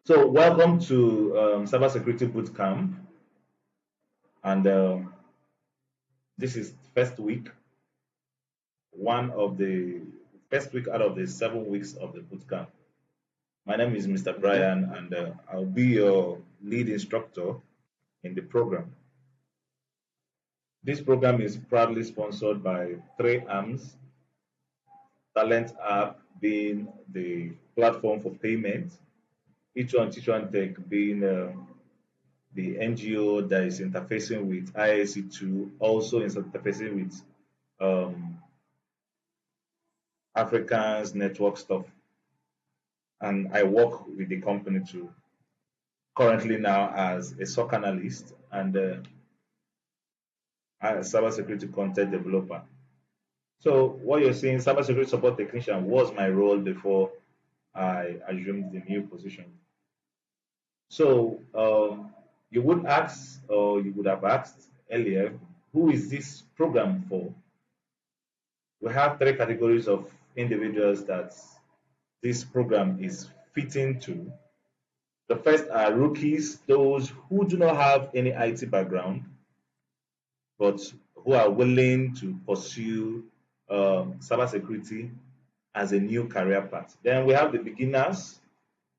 So, welcome to Cybersecurity Bootcamp, and this is first week, one of the first week out of the 7 weeks of the bootcamp. My name is Mr. Okay. Brian, and I'll be your lead instructor in the program. This program is proudly sponsored by Three Arms, Talent App being the platform for payment, each one Teach One Tech being the NGO that is interfacing with IAC2, also is interfacing with Africans network stuff. And I work with the company too, currently now as a SOC analyst and a cybersecurity content developer. So what you're saying, cybersecurity support technician was my role before I assumed the new position. So you would ask, or you would have asked earlier, who is this program for? We have three categories of individuals that this program is fitting to. The first are rookies, those who do not have any IT background, but who are willing to pursue cybersecurity as a new career path. Then we have the beginners,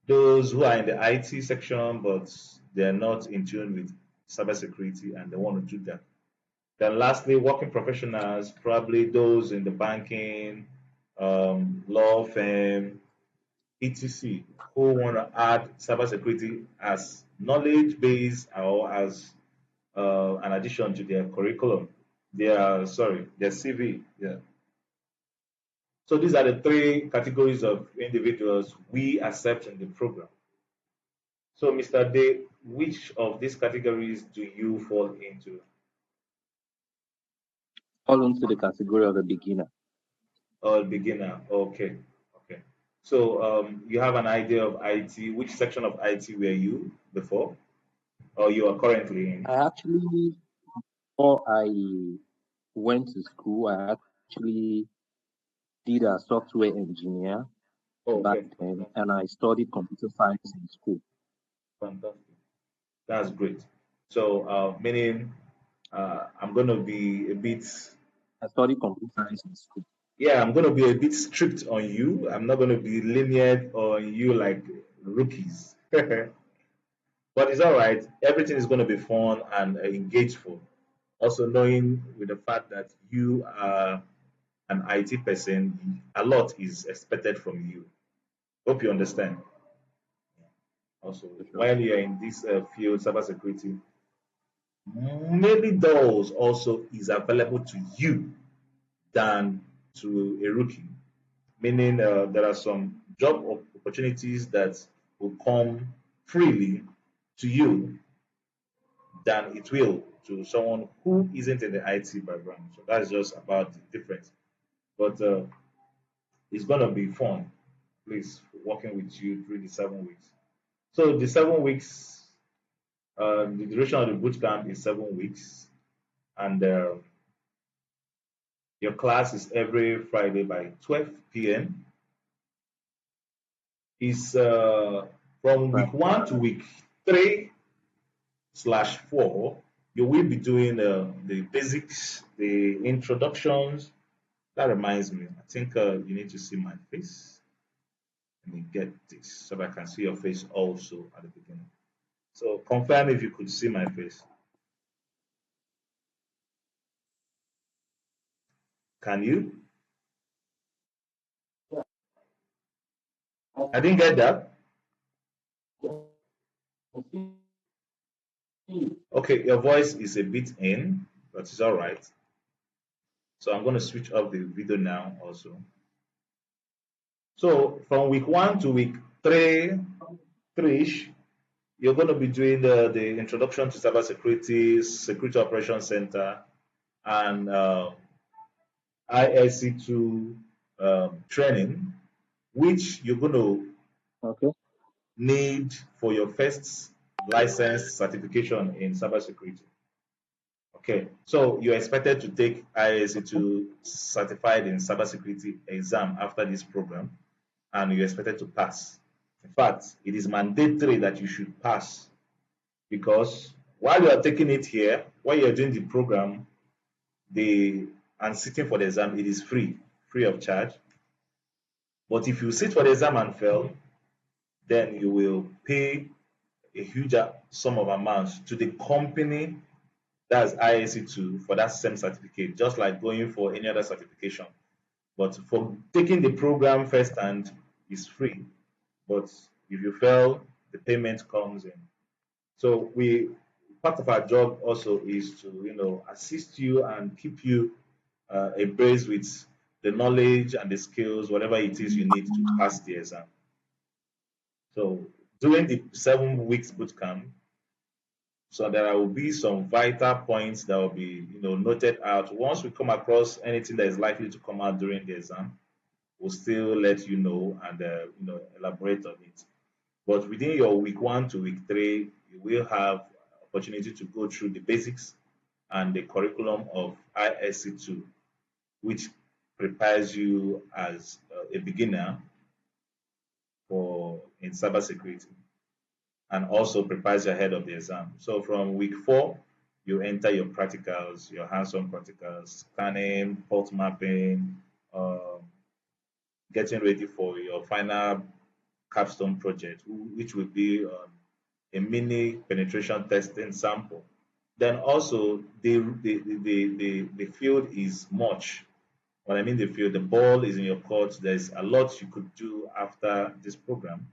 those who are in the IT section, but they are not in tune with cybersecurity and they want to do that. Then lastly, working professionals, probably those in the banking, law firm, etc., who want to add cybersecurity as knowledge base or as an addition to their curriculum, their CV. Yeah. So these are the three categories of individuals we accept in the program. So, Mr. Day, which of these categories do you fall into? Fall into the category of a beginner. Or beginner? Okay, okay. So, you have an idea of IT. Which section of IT were you before, or you are currently in? I actually, before I went to school, I actually did a software engineer Oh, back okay, then, and I studied computer science in school. fantastic. That's great. So, meaning I'm going to be a bit, I studied computer science in school. yeah, I'm going to be a bit strict on you. I'm not going to be lenient on you like rookies. But it's all right. Everything is going to be fun and engageful. Also, knowing with the fact that you are an IT person, a lot is expected from you. Hope you understand. Also, For sure. while you're in this field, cybersecurity, many doors also is available to you than to a rookie. Meaning, there are some job opportunities that will come freely to you than it will to someone who isn't in the IT background. So that's just about the difference. But it's gonna be fun. Please, working with you through the 7 weeks. So the 7 weeks, the duration of the boot camp is 7 weeks, and your class is every Friday by 12 p.m. Is from Right. week 1 to week 3/4. You will be doing the basics, the introductions. That reminds me, I think you need to see my face. Let me get this so that I can see your face also at the beginning. So confirm if you could see my face. Can you? I didn't get that. Okay, your voice is a bit in, but it's all right. So I'm going to switch off the video now also. So from week 1 to week 3, 3ish, you're going to be doing the introduction to cybersecurity, security operations center, and ISC2 training, which you're going to Okay. need for your first license certification in cybersecurity. Okay, so you're expected to take ISC2 certified in cybersecurity exam after this program, and you're expected to pass. In fact, it is mandatory that you should pass because while you are taking it here, while you're doing the program, the and sitting for the exam, it is free of charge. But if you sit for the exam and fail, then you will pay a huge sum of amounts to the company that's ISC2 for that same certificate, just like going for any other certification. But for taking the program first hand is free. But if you fail, the payment comes in. So we part of our job also is to assist you and keep you abreast with the knowledge and the skills, whatever it is you need to pass the exam. So during the 7 weeks boot camp, so there will be some vital points that will be noted out. Once we come across anything that is likely to come out during the exam, we'll still let you know and elaborate on it. But within your week 1 to week 3, you will have opportunity to go through the basics and the curriculum of ISC2, which prepares you as a beginner for in cybersecurity and also prepares you ahead of the exam. So from week 4, you enter your practicals, your hands-on practicals, scanning, fault mapping, um, getting ready for your final capstone project, which will be a mini penetration testing sample. Then also the field is much. When I mean the field, the ball is in your court. There's a lot you could do after this program,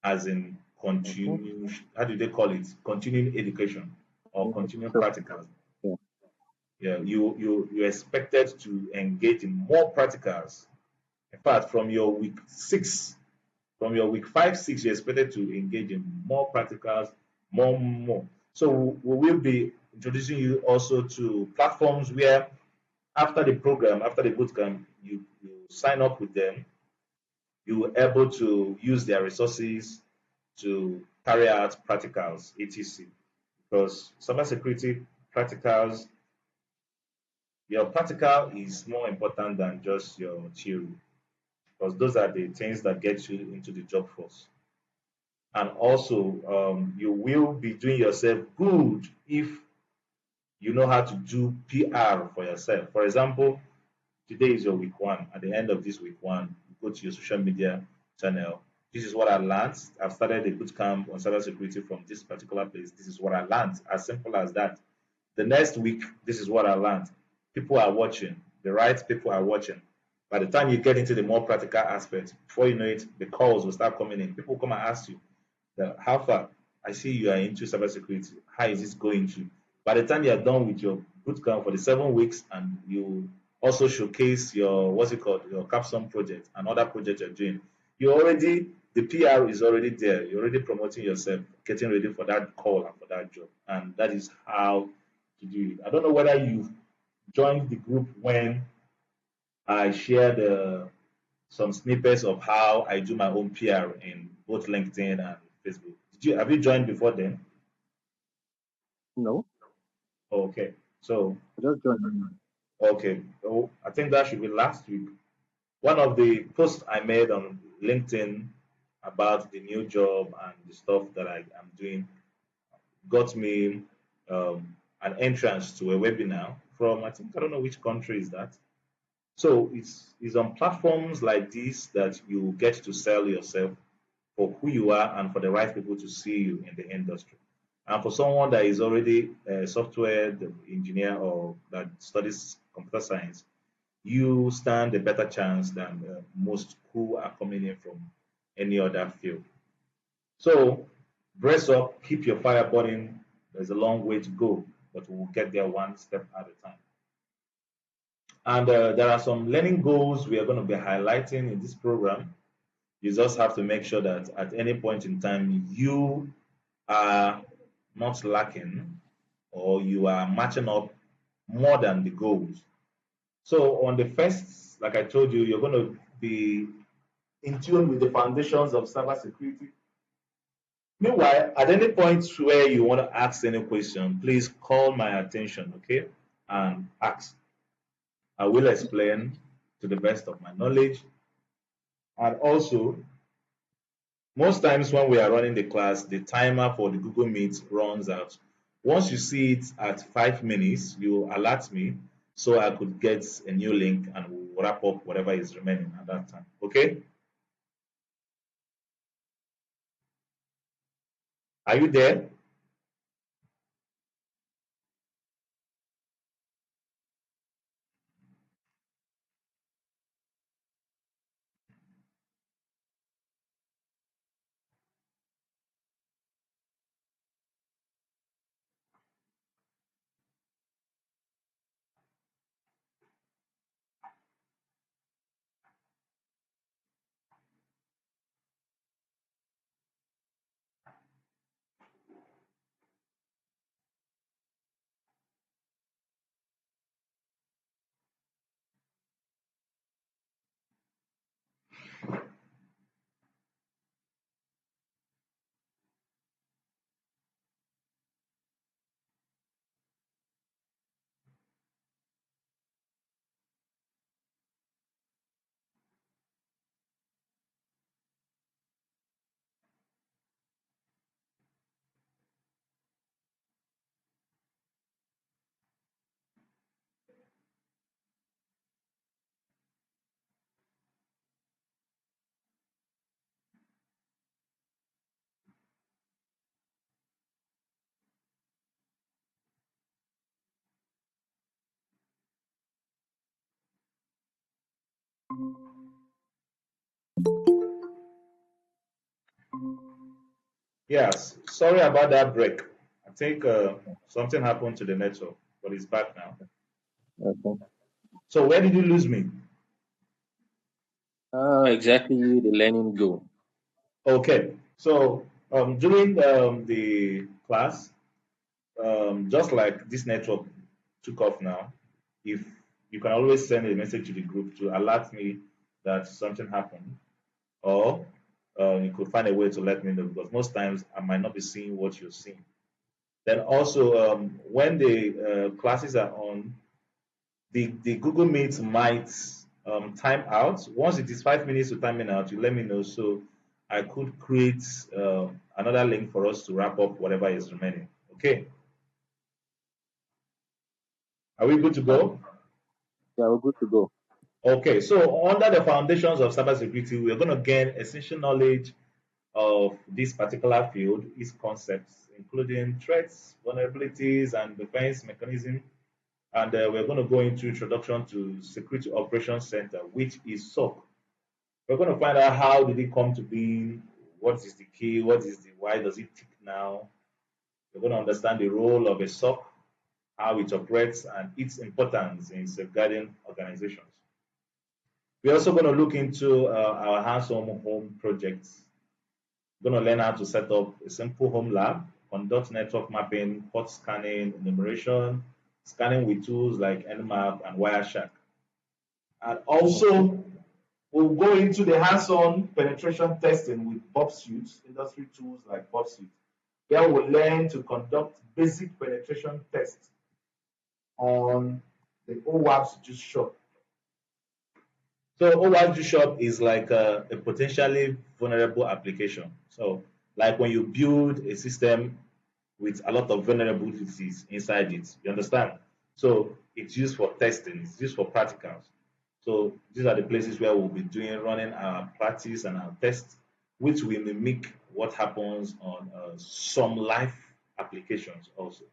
as in Mhm. continue. How do they call it? Continuing education or Mhm. continuing So, practicals. yeah. Yeah, you're expected to engage in more practicals. In fact, from your week 5, 6, you're expected to engage in more practicals, more. So we will be introducing you also to platforms where after the program, after the bootcamp, you sign up with them, you were able to use their resources to carry out practicals, etc. Because cybersecurity practicals, your practical is more important than just your theory, because those are the things that get you into the job force. And also, you will be doing yourself good if you know how to do PR for yourself. For example, today is your week 1. At the end of this week 1, you go to your social media channel. This is what I learned. I've started a boot camp on cybersecurity from this particular place. This is what I learned. As simple as that. The next week, this is what I learned. People are watching. The right people are watching. By the time you get into the more practical aspect, before you know it, the calls will start coming in. People come and ask you, how far? I see you are into cybersecurity. How is this going to? By the time you are done with your bootcamp for the 7 weeks and you also showcase your what's it called, your capstone project and other projects you're doing, you already the PR is already there. You're already promoting yourself, getting ready for that call and for that job. And that is how to do it. I don't know whether you've joined the group when I shared some snippets of how I do my own PR in both LinkedIn and Facebook. Have you joined before then? No, Okay. So I just joined. okay. Oh, I think that should be last week. One of the posts I made on LinkedIn about the new job and the stuff that I am doing got me an entrance to a webinar from, I think, I don't know which country is that. So it's on platforms like this that you get to sell yourself for who you are and for the right people to see you in the industry. And for someone that is already a software engineer or that studies computer science, you stand a better chance than most who are coming in from any other field. So brace up, keep your fire burning. There's a long way to go, but we'll get there one step at a time. And there are some learning goals we are going to be highlighting in this program. You just have to make sure that at any point in time you are not lacking or you are matching up more than the goals. So on the first, like I told you, you're going to be in tune with the foundations of cybersecurity. Meanwhile, at any point where you want to ask any question, please call my attention, okay? And ask. I will explain to the best of my knowledge. And also, Most times when we are running the class, the timer for the Google Meet runs out. Once you see it at 5 minutes, you alert me so I could get a new link and we'll wrap up whatever is remaining at that time. Okay? Are you there? Yes. Sorry about that break. I think something happened to the network, but it's back now. Okay. So where did you lose me? Exactly the learning goal. Okay. So during the class, just like this network took off now, if you can always send a message to the group to alert me that something happened, or you could find a way to let me know because most times I might not be seeing what you're seeing. Then also, when the classes are on, the Google Meet might time out. Once it is 5 minutes to timing out, you let me know so I could create another link for us to wrap up whatever is remaining. Okay, are we good to Okay. go? Yeah, we're good to go. Okay, so under the foundations of cybersecurity, we're going to gain essential knowledge of this particular field, its concepts, including threats, vulnerabilities, and defense mechanism. And we're going to go into introduction to Security Operations Center, which is SOC. We're going to find out how did it come to be, what is the key, what is the why does it tick now. We're going to understand the role of a SOC, how it operates, and its importance in safeguarding organizations. We're also going to look into our hands-on home projects. We're going to learn how to set up a simple home lab, conduct network mapping, port scanning, enumeration, scanning with tools like Nmap and Wireshark. And Okay. also, we'll go into the hands-on penetration testing with Bob Suits, industry tools like Bob Suite, where we'll learn to conduct basic penetration tests on the OWASP Juice Shop. So OWASP Shop is like a potentially vulnerable application. So like when you build a system with a lot of vulnerabilities inside it, you understand? So it's used for testing, it's used for practicals. So these are the places where we'll be doing running our practice and our tests, which will mimic what happens on some live applications also.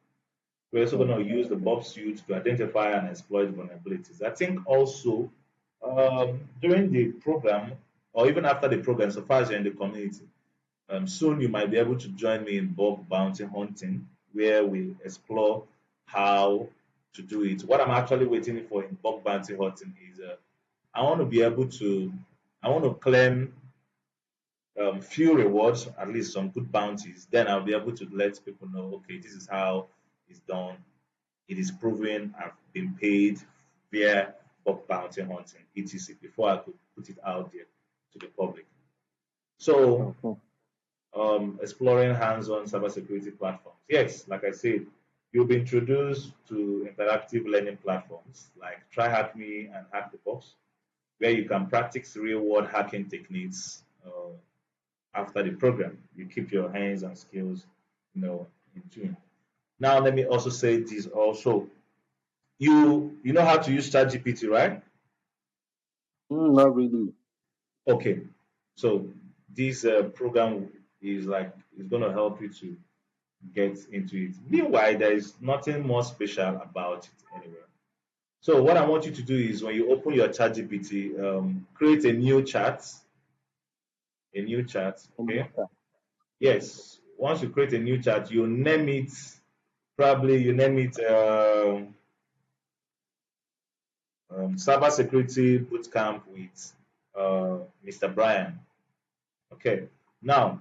We're also going to use the Bob suite to identify and exploit vulnerabilities. I think also during the program, or even after the program, so far as you're in the community, soon you might be able to join me in bug bounty hunting, where we explore how to do it. What I'm actually waiting for in bug bounty hunting is I want to be able to, I want to claim few rewards, at least some good bounties. Then I'll be able to let people know, okay, this is how it's done. It is proven I've been paid via bug bounty hunting, etc. Before I could put it out there to the public. So Okay. exploring hands-on cybersecurity platforms. Yes, like I said, you'll be introduced to interactive learning platforms like TryHackMe and Hack the Box, where you can practice real-world hacking techniques after the program. You keep your hands and skills, in tune. Now let me also say this also. You know how to use ChatGPT, right? Not really. Okay. So this program is going to help you to get into it. Meanwhile, there is nothing more special about it anyway. So what I want you to do is when you open your ChatGPT, create a new chat. Okay. Yes. Once you create a new chat, you name it. Probably you name it cybersecurity bootcamp with Mr. Brian. Okay. Now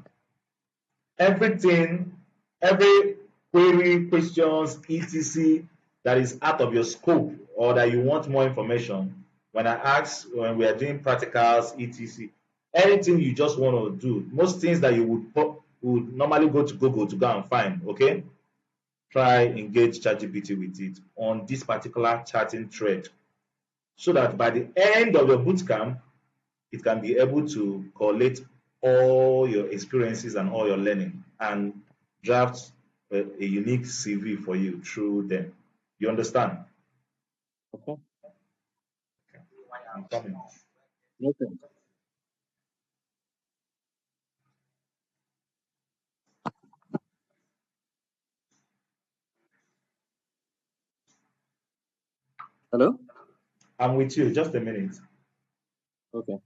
everything, every query, questions, etc., that is out of your scope or that you want more information, when we are doing practicals, etc., anything you just want to do, most things that you would normally go to Google to go and find, okay? Try engage ChatGPT with it on this particular chatting thread so that by the end of your bootcamp, it can be able to collate all your experiences and all your learning and draft a unique CV for you through them. You understand? Okay. I'm coming. Okay. Hello? I'm with you. Just a minute. Okay.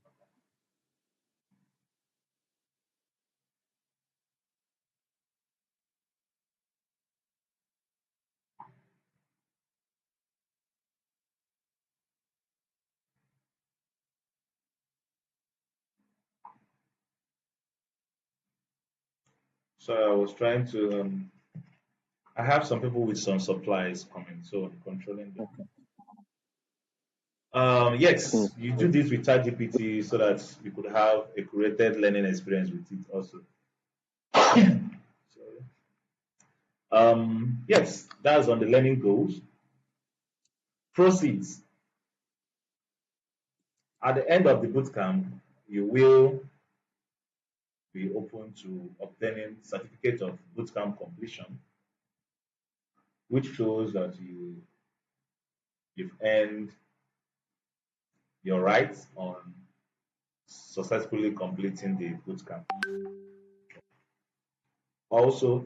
So I was trying to. I have some people with some supplies coming, so I'm controlling them. Okay. Yes, Since you do this with ChatGPT so that you could have a curated learning experience with it also. So, yes, that's on the learning goals. Proceeds. At the end of the bootcamp, you will be open to obtaining certificate of bootcamp completion, which shows that you've earned your rights on successfully completing the bootcamp. Also,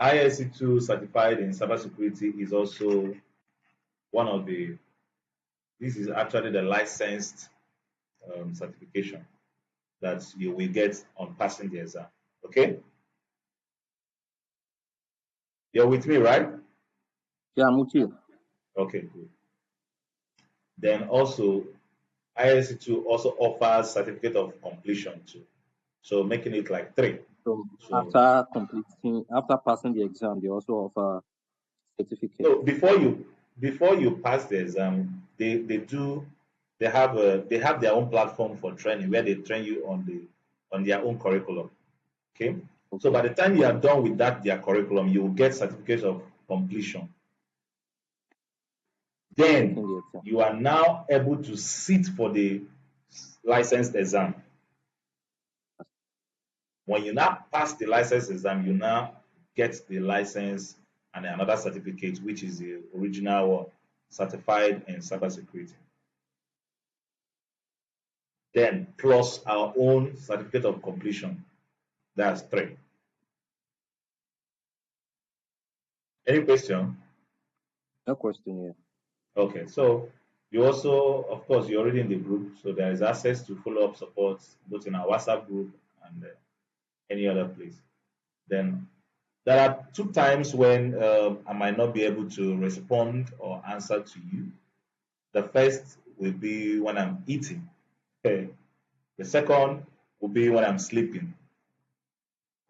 ISC2 certified in cybersecurity is also one of the, this is actually the licensed certification that you will get on passing the exam. Okay? You're with me, right? yeah, I'm with you. Okay, good. Then also, ISC2 also offers certificate of completion too. So making it like three. So So after passing the exam, they also offer certificate. no, before you pass the exam, they have their own platform for training where they train you on their own curriculum. Okay. So Okay. by the time you are done with that their curriculum, you will get certificates of completion. For taking Then the exam. you are now able to sit for the licensed exam. When you now pass the license exam, you now get the license and another certificate, which is the original one, certified in cybersecurity. Then plus our own certificate of completion. That's three. Any question? No question here. Okay, so you also, of course, you're already in the group, so there is access to follow-up support both in our WhatsApp group and any other place. Then there are two times when I might not be able to respond or answer to you. The first will be when I'm eating. Okay. The second will be when I'm sleeping.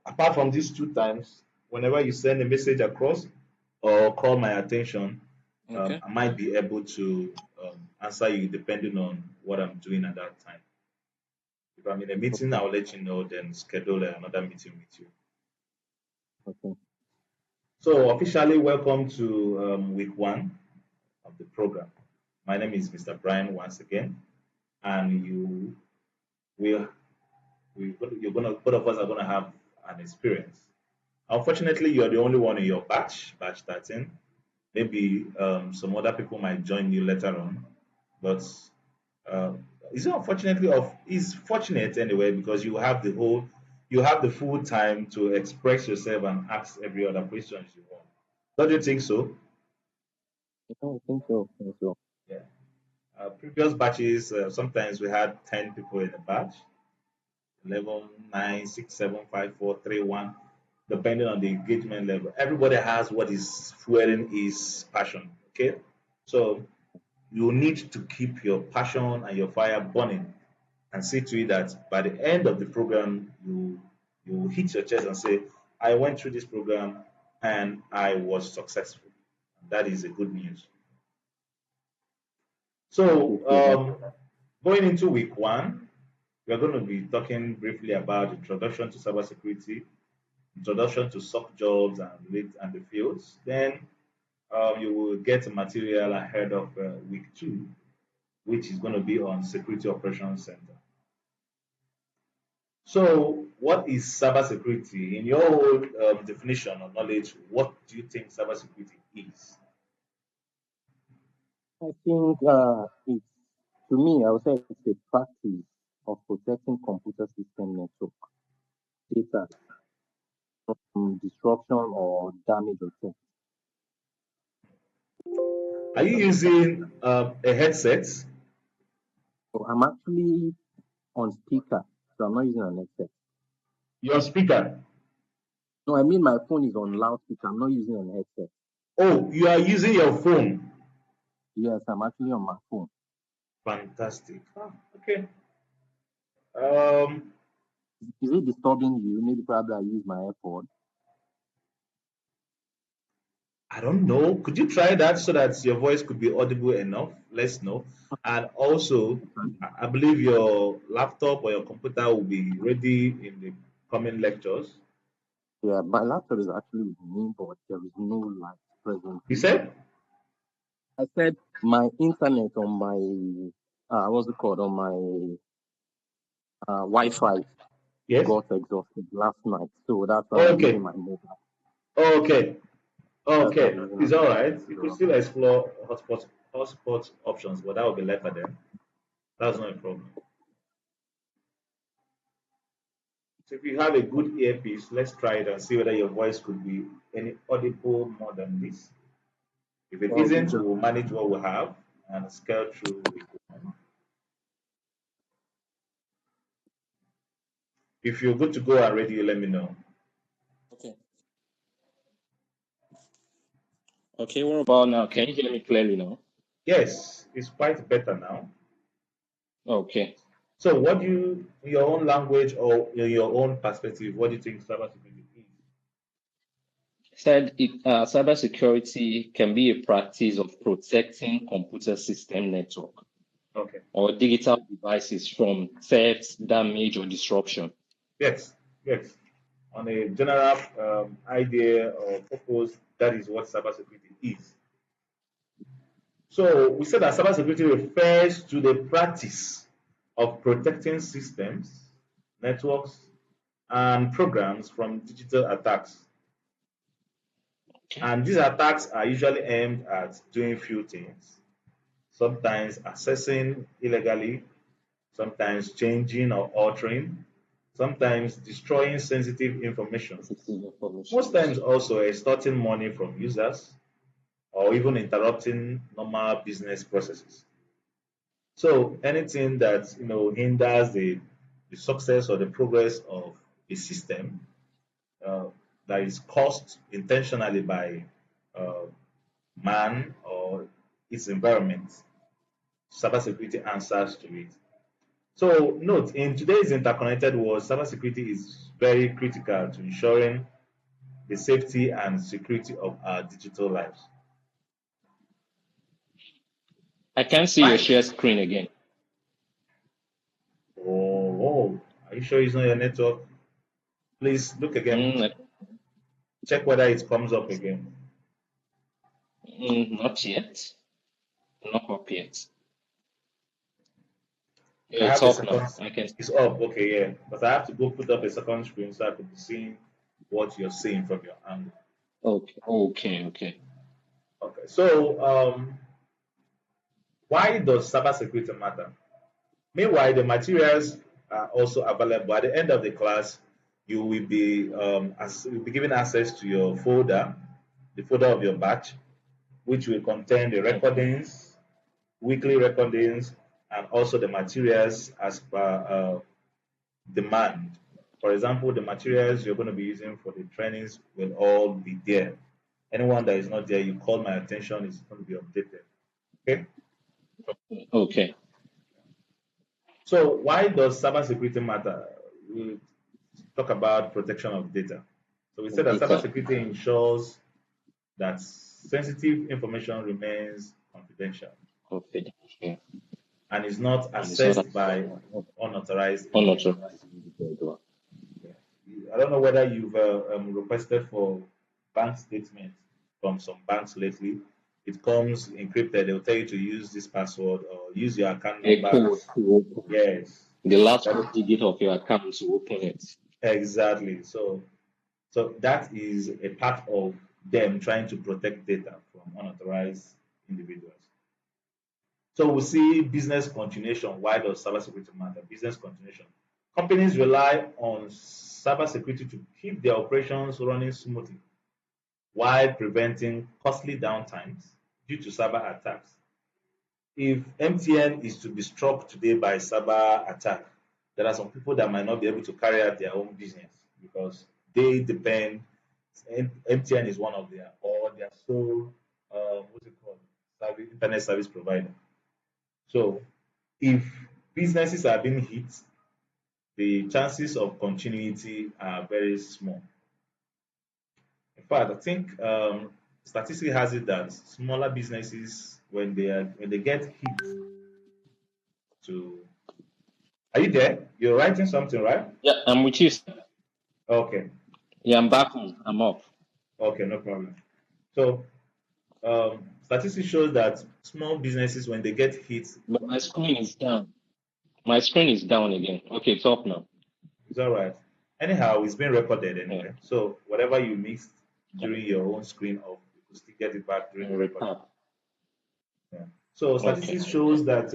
Apart from these two times, whenever you send a message across or call my attention, Okay. I might be able to answer you depending on what I'm doing at that time. If I'm in a meeting, Okay. I'll let you know, then schedule another meeting with you. Okay. So, officially, welcome to week one of the program. My name is Mr. Brian once again. and you will you're gonna both of us are gonna have an experience. Unfortunately, you're the only one in your batch 13. Maybe some other people might join you later on, but uh, it's unfortunately of is fortunate anyway because you have the full time to express yourself and ask every other questions you want. Don't you think so? I think so. I think so. Yeah. Previous batches, sometimes we had 10 people in a batch, 11, 9, 6, 7, 5, 4, 3, 1, depending on the engagement level. Everybody has what is fueling his passion. Okay. So you need to keep your passion and your fire burning and see to it that by the end of the program, you hit your chest and say, I went through this program and I was successful. That is a good news. Thank So, you so much. going into week one, we are going to be talking briefly about introduction to cybersecurity, introduction to SOC jobs and the fields. Then you will get material ahead of week two, which is going to be on Security Operations Center. So, what is cybersecurity? In your own definition or knowledge, what do you think cybersecurity is? I think it's, to me, I would say it's a practice of protecting computer system network data from disruption or damage or theft. Are you using a headset? So I'm actually on speaker, so I'm not using an headset. Your speaker? No, I mean my phone is on loudspeaker. I'm not using an headset. Oh, you are using your phone. Yes, I'm actually on my phone. Fantastic. Ah, okay. Um, Is it disturbing you? Maybe probably I use my AirPod. I don't know. Could you try that so that your voice could be audible enough? Let's know. And also, I believe your laptop or your computer will be ready in the coming lectures. Yeah, my laptop is actually with me, but there is no light You presently. said? I said my internet on my what's it called, on my Wi-Fi Yes. got exhausted last night, so that's why I'm using Okay. my mobile. Okay. That's why Okay. I'm using my It's all right. You could mobile. still explore hotspot options, but that will be later then. That's not a problem. So if you have a good earpiece, let's try it and see whether your voice could be any audible more than this. If it Okay, isn't, just we'll manage what we have and scale through week one. If you're good to go and ready, you let me know. okay. Okay, what about now? Can you hear me clearly now? Yes, it's quite better now. Okay. So, what do you, in your own language or in your own perspective, what do you think cybersecurity is? Said it, cybersecurity can be a practice of protecting computer system network Okay. or digital devices from theft, damage, or disruption. Yes. Yes. On a general idea or purpose, that is what cybersecurity is. So we said that cybersecurity refers to the practice of protecting systems, networks, and programs from digital attacks. Okay. And these attacks are usually aimed at doing few things, sometimes accessing illegally, sometimes changing or altering, sometimes destroying sensitive information, Sensitive most information. times also extorting money from users or even interrupting normal business processes. So anything that hinders the success or the progress of a system uh, that is caused intentionally by uh, man or its environment, cybersecurity answers to it. So note, in today's interconnected world, cybersecurity is very critical to ensuring the safety and security of our digital lives. I can see your Right? share screen again. Oh, are you sure it's not your network? Please look again. Mm, Check whether it comes up again. not yet. Not up yet. I Yeah, it's have a off now. second. I can. It's up. Okay, yeah. But I have to go put up a second screen so I could be seeing what you're seeing from your angle. Okay. Okay. Okay. Okay. So, why does cybersecurity matter? Meanwhile, the materials are also available. At the end of the class, you will be you'll be given access to your folder, the folder of your batch, which will contain the Okay. recordings, weekly recordings, and also the materials as per demand. For example, the materials you're going to be using for the trainings will all be there. Anyone that is not there, you call my attention, is going to be updated. Okay. Okay. So why does cybersecurity matter? We talk about protection of data. So we said that Data. cybersecurity ensures that sensitive information remains confidential Confidential. and is not And it's not accessed by unauthorized individuals. unauthorized individual. Yeah. I don't know whether you've requested for bank statements from some banks lately. It comes encrypted. They'll tell you to use this password or use your account A code numbers. to open. Yes, The last that four is digit of your account to open it. exactly. So that is a part of them trying to protect data from unauthorized individuals. So we see business continuation. Why does cybersecurity matter? Business continuation. Companies rely on cybersecurity to keep their operations running smoothly while preventing costly downtimes due to cyber attacks. If MTN is to be struck today by cyber attack, there are some people that might not be able to carry out their own business because they depend. MTN is one of their or their sole what's it called internet service provider. So if businesses are being hit, the chances of continuity are very small. In fact, I think statistics has it that smaller businesses, when they get hit to, are you there? You're writing something, right? Yeah, I'm with you. Okay, Yeah, I'm back home. I'm off. okay, no problem. So statistics shows that small businesses when they get hit, But my screen is down. My screen is down again. Okay, it's off now. it's all right. Anyhow, it's been recorded Yeah. anyway. So whatever you missed Okay. during your own screen off, you could still get it back during the recording. Recap. Yeah. So Okay. statistics shows that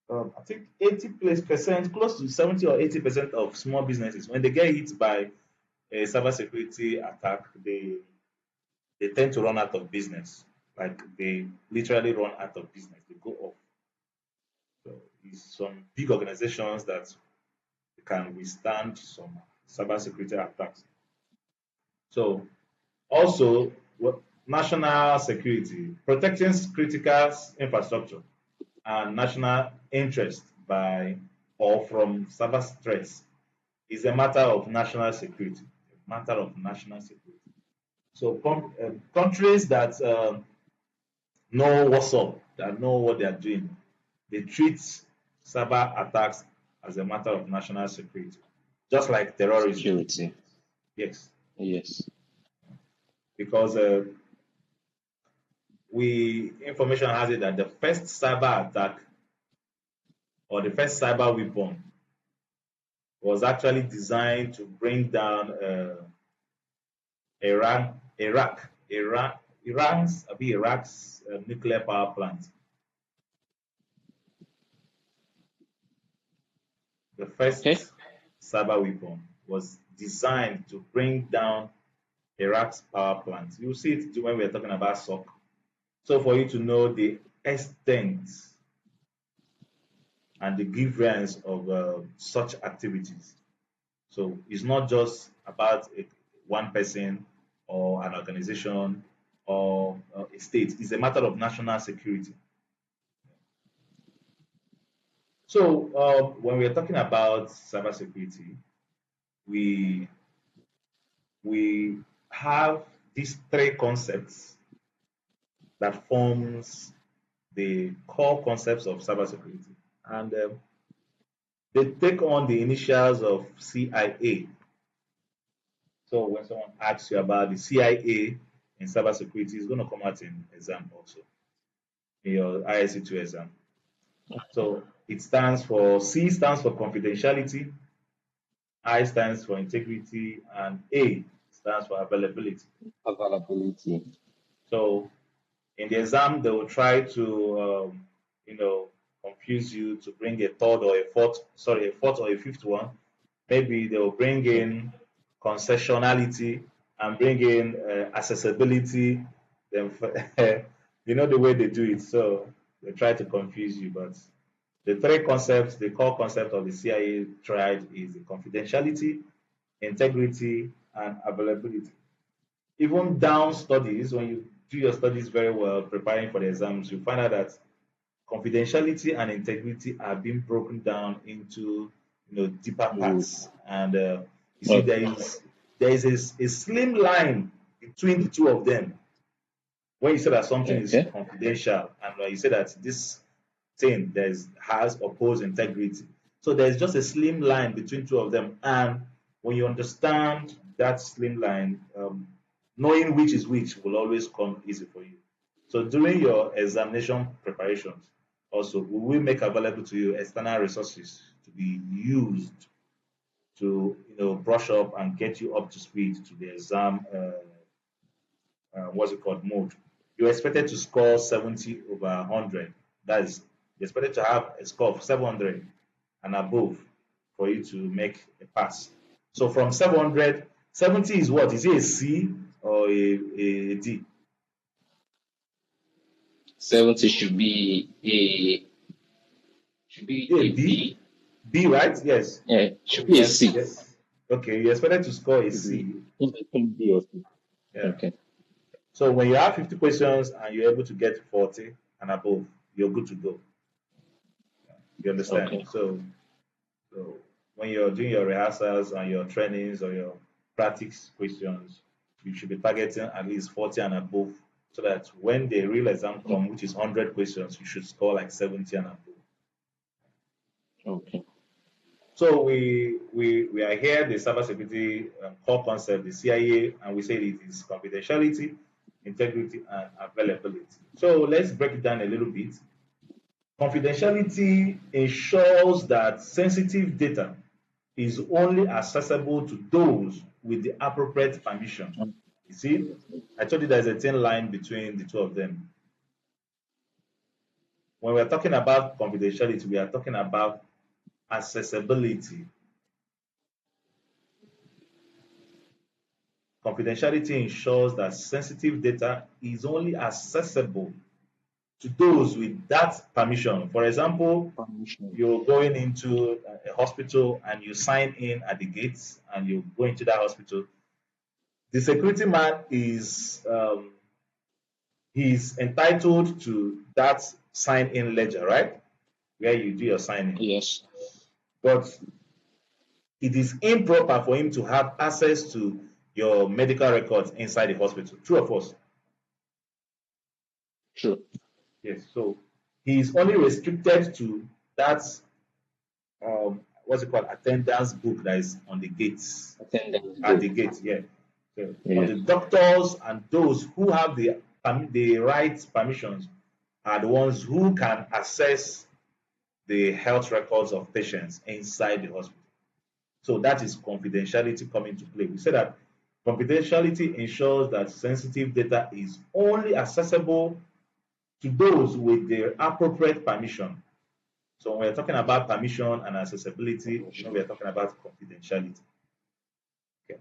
I think 80%, close to 70 or 80% of small businesses, when they get hit by a cybersecurity attack, they tend to run out of business. Like they literally run out of business. They go off. So it's some big organizations that can withstand some cybersecurity attacks. So also national security, protecting critical infrastructure and national interest by or from cyber threats is a matter of national security. A matter of national security. So countries that know what's up, that know what they are doing, they treat cyber attacks as a matter of national security, just like terrorism. Security. Yes, Yes. because we information has it that the first cyber attack or the first cyber weapon was actually designed to bring down Iraq's nuclear power plant. The Okay. first cyber weapon was designed to bring down Iraq's power plant. You see it when we're talking about SOC. So for you to know the extent and the grievance of such activities. So it's not just about one person or an organization or a state. It's a matter of national security. So when we're talking about cybersecurity, we we have these three concepts that forms the core concepts of cybersecurity, and they take on the initials of CIA. So when someone asks you about the CIA in cybersecurity, it's going to come out in exam also in your ISC2 exam. So It stands for C stands for confidentiality, I stands for integrity, and A stands for availability. Availability. So in the exam, they will try to you know confuse you to bring a third or a fourth, sorry, a fourth or a fifth one. Maybe they will bring in concessionality and bring in accessibility. Then you know the way they do it, so they try to confuse you. But the three concepts, the core concept of the CIA tried is the confidentiality, integrity, and availability. Even down studies, when you do your studies very well, preparing for the exams, you find out that confidentiality and integrity are being broken down into deeper Mm. parts. And you see, Okay. there is a slim line between the two of them. When you say that something is Okay. confidential, and when you say that this thing has opposed integrity, so there's just a slim line between two of them. And when you understand that slim line, knowing which is which will always come easy for you. So during your examination preparations, also we will make available to you external resources to be used to brush up and get you up to speed to the exam. What's it called, mode. You're expected to score 70 over 100. That is, you're expected to have a score of 700 and above for you to make a pass. So from 700, 70 is what? Is it a C or a D? 70 should be A a B? B. B, right? Yes. Yeah, should be a Yes. C. Yes. Okay, you're expected to score a Should be C. in between B or C. Yeah. Okay. So when you have 50 questions and you're able to get 40 and above, you're good to go. You understand? Okay. So when you're doing your rehearsals and your trainings or your practice questions, you should be targeting at least 40 and above so that when the real exam comes, which is 100 questions, you should score like 70 and above. Okay. So we are here, the cybersecurity core concept, the CIA, and we say it is confidentiality, integrity, and availability. So let's break it down a little bit. Confidentiality ensures that sensitive data is only accessible to those with the appropriate permission. You see, I told you there's a thin line between the two of them. When we're talking about confidentiality, we are talking about accessibility. Confidentiality ensures that sensitive data is only accessible to those with that permission. For example, Permission. you're going into a hospital and you sign in at the gates and you go into that hospital. The security man he's entitled to that sign in ledger, right? Where you do your signing. Yes. But it is improper for him to have access to your medical records inside the hospital. True or false? True. Yes. So he is only restricted to that what's it called, attendance book that is on the gates, Attendance at the book. gate. Yeah. So, but Yeah. the doctors and those who have the right permissions are the ones who can access the health records of patients inside the hospital. So that is confidentiality coming to play. We say that confidentiality ensures that sensitive data is only accessible to those with the appropriate permission. So when we're talking about permission and accessibility, we're talking about confidentiality. Okay.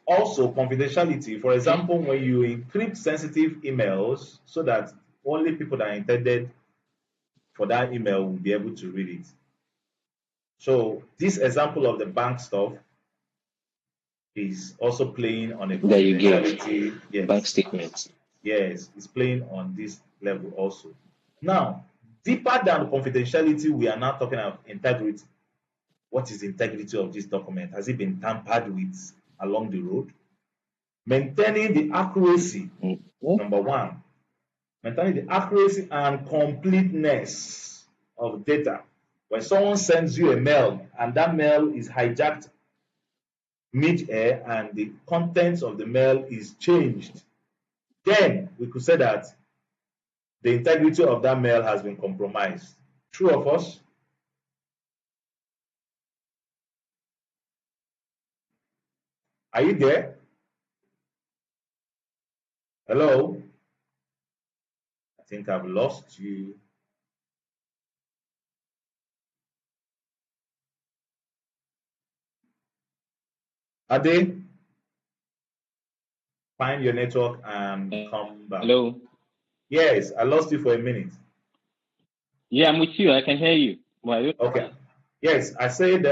Also, confidentiality, for Okay. example, when you encrypt sensitive emails so that only people that are intended for that email will be able to read it. So this example of the bank stuff is also playing on a That you gave confidentiality. bank Yes, statements. yes, it's playing on this level also. Now, deeper than confidentiality, we are now talking about integrity. What is the integrity of this document? Has it been tampered with along the road? Maintaining the accuracy, Okay. number one. Maintaining the accuracy and completeness of data. When someone sends you a mail and that mail is hijacked mid-air and the contents of the mail is changed, then we could say that the integrity of that mail has been compromised. True of us? Are you there? Hello? I think I've lost you. Ade, find your network and come back. Hello. Yes, I lost you for a minute. Yeah, I'm with you. I can hear you. Well, Okay. Yes, I said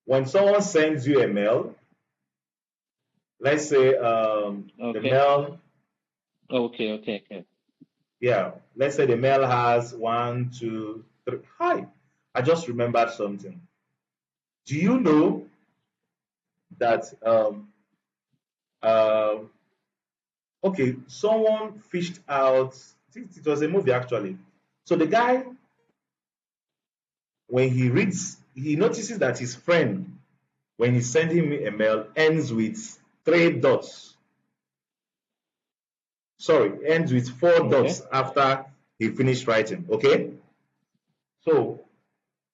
when someone sends you a mail, let's say the okay. mail, Okay. yeah, let's say the mail has one, two, three. Hi, I just remembered something. Do you know that uh, okay, someone fished out, it was a movie actually. So the guy, when he reads, he notices that his friend, when he sent him a mail, ends with three dots. Sorry, ends with four Okay. dots after he finished writing. Okay. So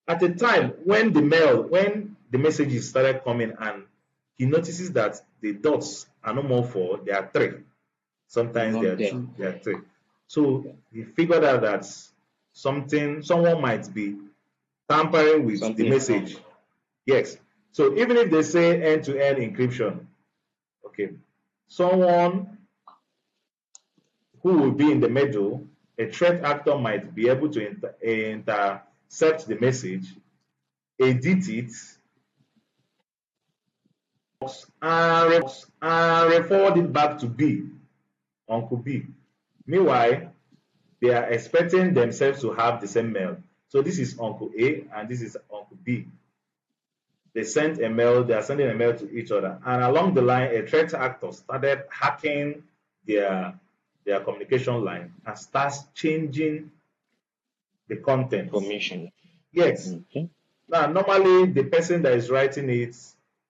at the time when the messages started coming and he notices that the dots are no more four, they are three. Sometimes they Not are there. two, they are three. So he figured out that someone might be tampering with the Something is message. wrong. Yes. So even if they say end-to-end encryption, okay, someone who will be in the middle, a threat actor might be able to intercept the message, edit it, and forward it back to B, Uncle B. Meanwhile, they are expecting themselves to have the same mail. So this is Uncle A and this is Uncle B. They sent a mail, they are sending a mail to each other. And along the line, a threat actor started hacking their their communication line and starts changing the contents. Information. Yes. Okay. Now, normally the person that is writing it,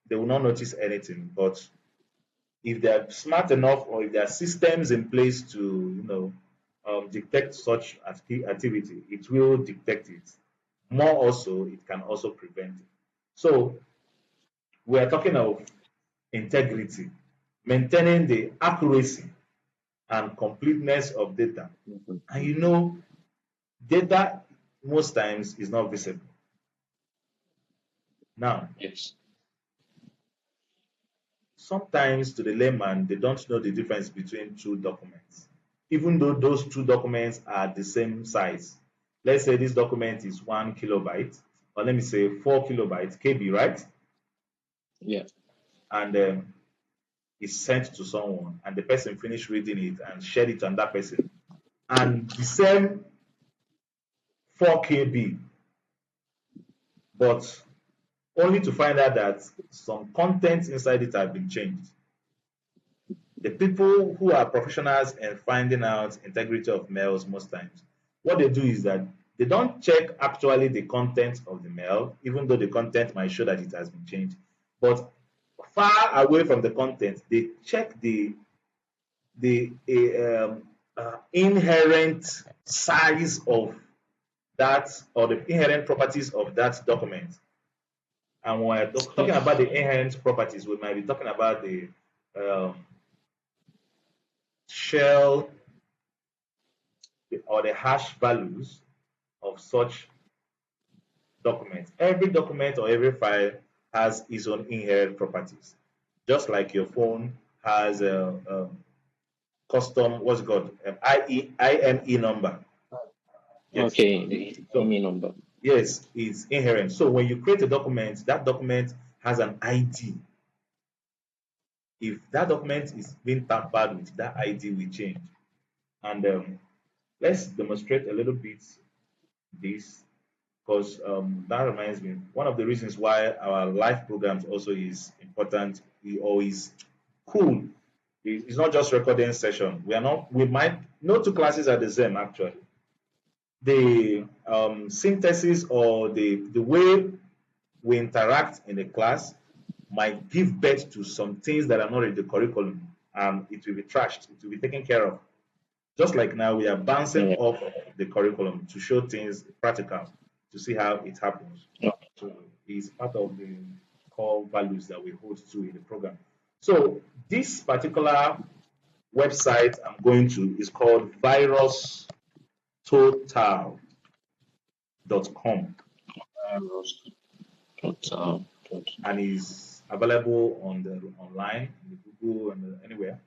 they will not notice anything. But if they are smart enough or if there are systems in place to, detect such activity, it will detect it. More also, it can also prevent it. So we are talking of integrity, maintaining the accuracy and completeness of data. And data most times is not visible. Now, Yes. sometimes to the layman, they don't know the difference between two documents, even though those two documents are the same size. Let's say this document is 1 kilobyte, or let me say 4 kilobytes, KB, right? Yeah. And it's sent to someone, and the person finished reading it and shared it on that person. And the same 4 KB, but only to find out that some contents inside it have been changed. The people who are professionals in finding out integrity of mails most times, what they do is that they don't check actually the content of the mail, even though the content might show that it has been changed. But far away from the content, they check the inherent size of that or the inherent properties of that document. And when we're talking about the inherent properties, we might be talking about the um, shell or the hash values of such documents. Every document or every file has its own inherent properties. Just like your phone has a custom, what's it called, IME number. Yes. Okay. The So, email number. yes, it's inherent. So when you create a document, that document has an ID. If that document is being tampered with, that ID will change. And let's demonstrate a little bit this because that reminds me one of the reasons why our live programs also is important or is cool. It's not just recording session. We might no two classes are the same actually. The synthesis or the way we interact in the class might give birth to some things that are not in the curriculum and it will be trashed, it will be taken care of. Just like now, we are bouncing Yeah. off the curriculum to show things practical, to see how it happens. Yeah. So it's part of the core values that we hold to in the program. So this particular website I'm going to is called virustotal.com, Total. and is available on the online, in the Google, and anywhere.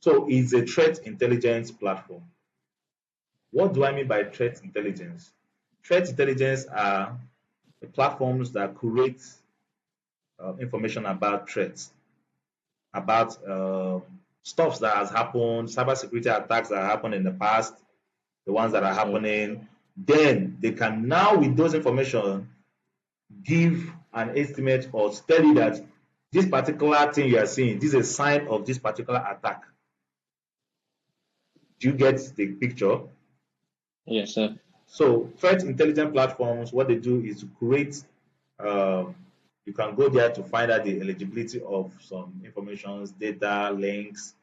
So it's a threat intelligence platform. What do I mean by threat intelligence? Threat intelligence are the platforms that curate information about threats, about stuff that has happened, cybersecurity attacks that happened in the past, the ones that are Mm. happening. Then they can now, with those information, give an estimate or tell you that this particular thing you are seeing, this is a sign of this particular attack. Do you get the picture? Yes, sir. So threat intelligence platforms, what they do is to create. Um, you can go there to find out the eligibility of some informations, data, links.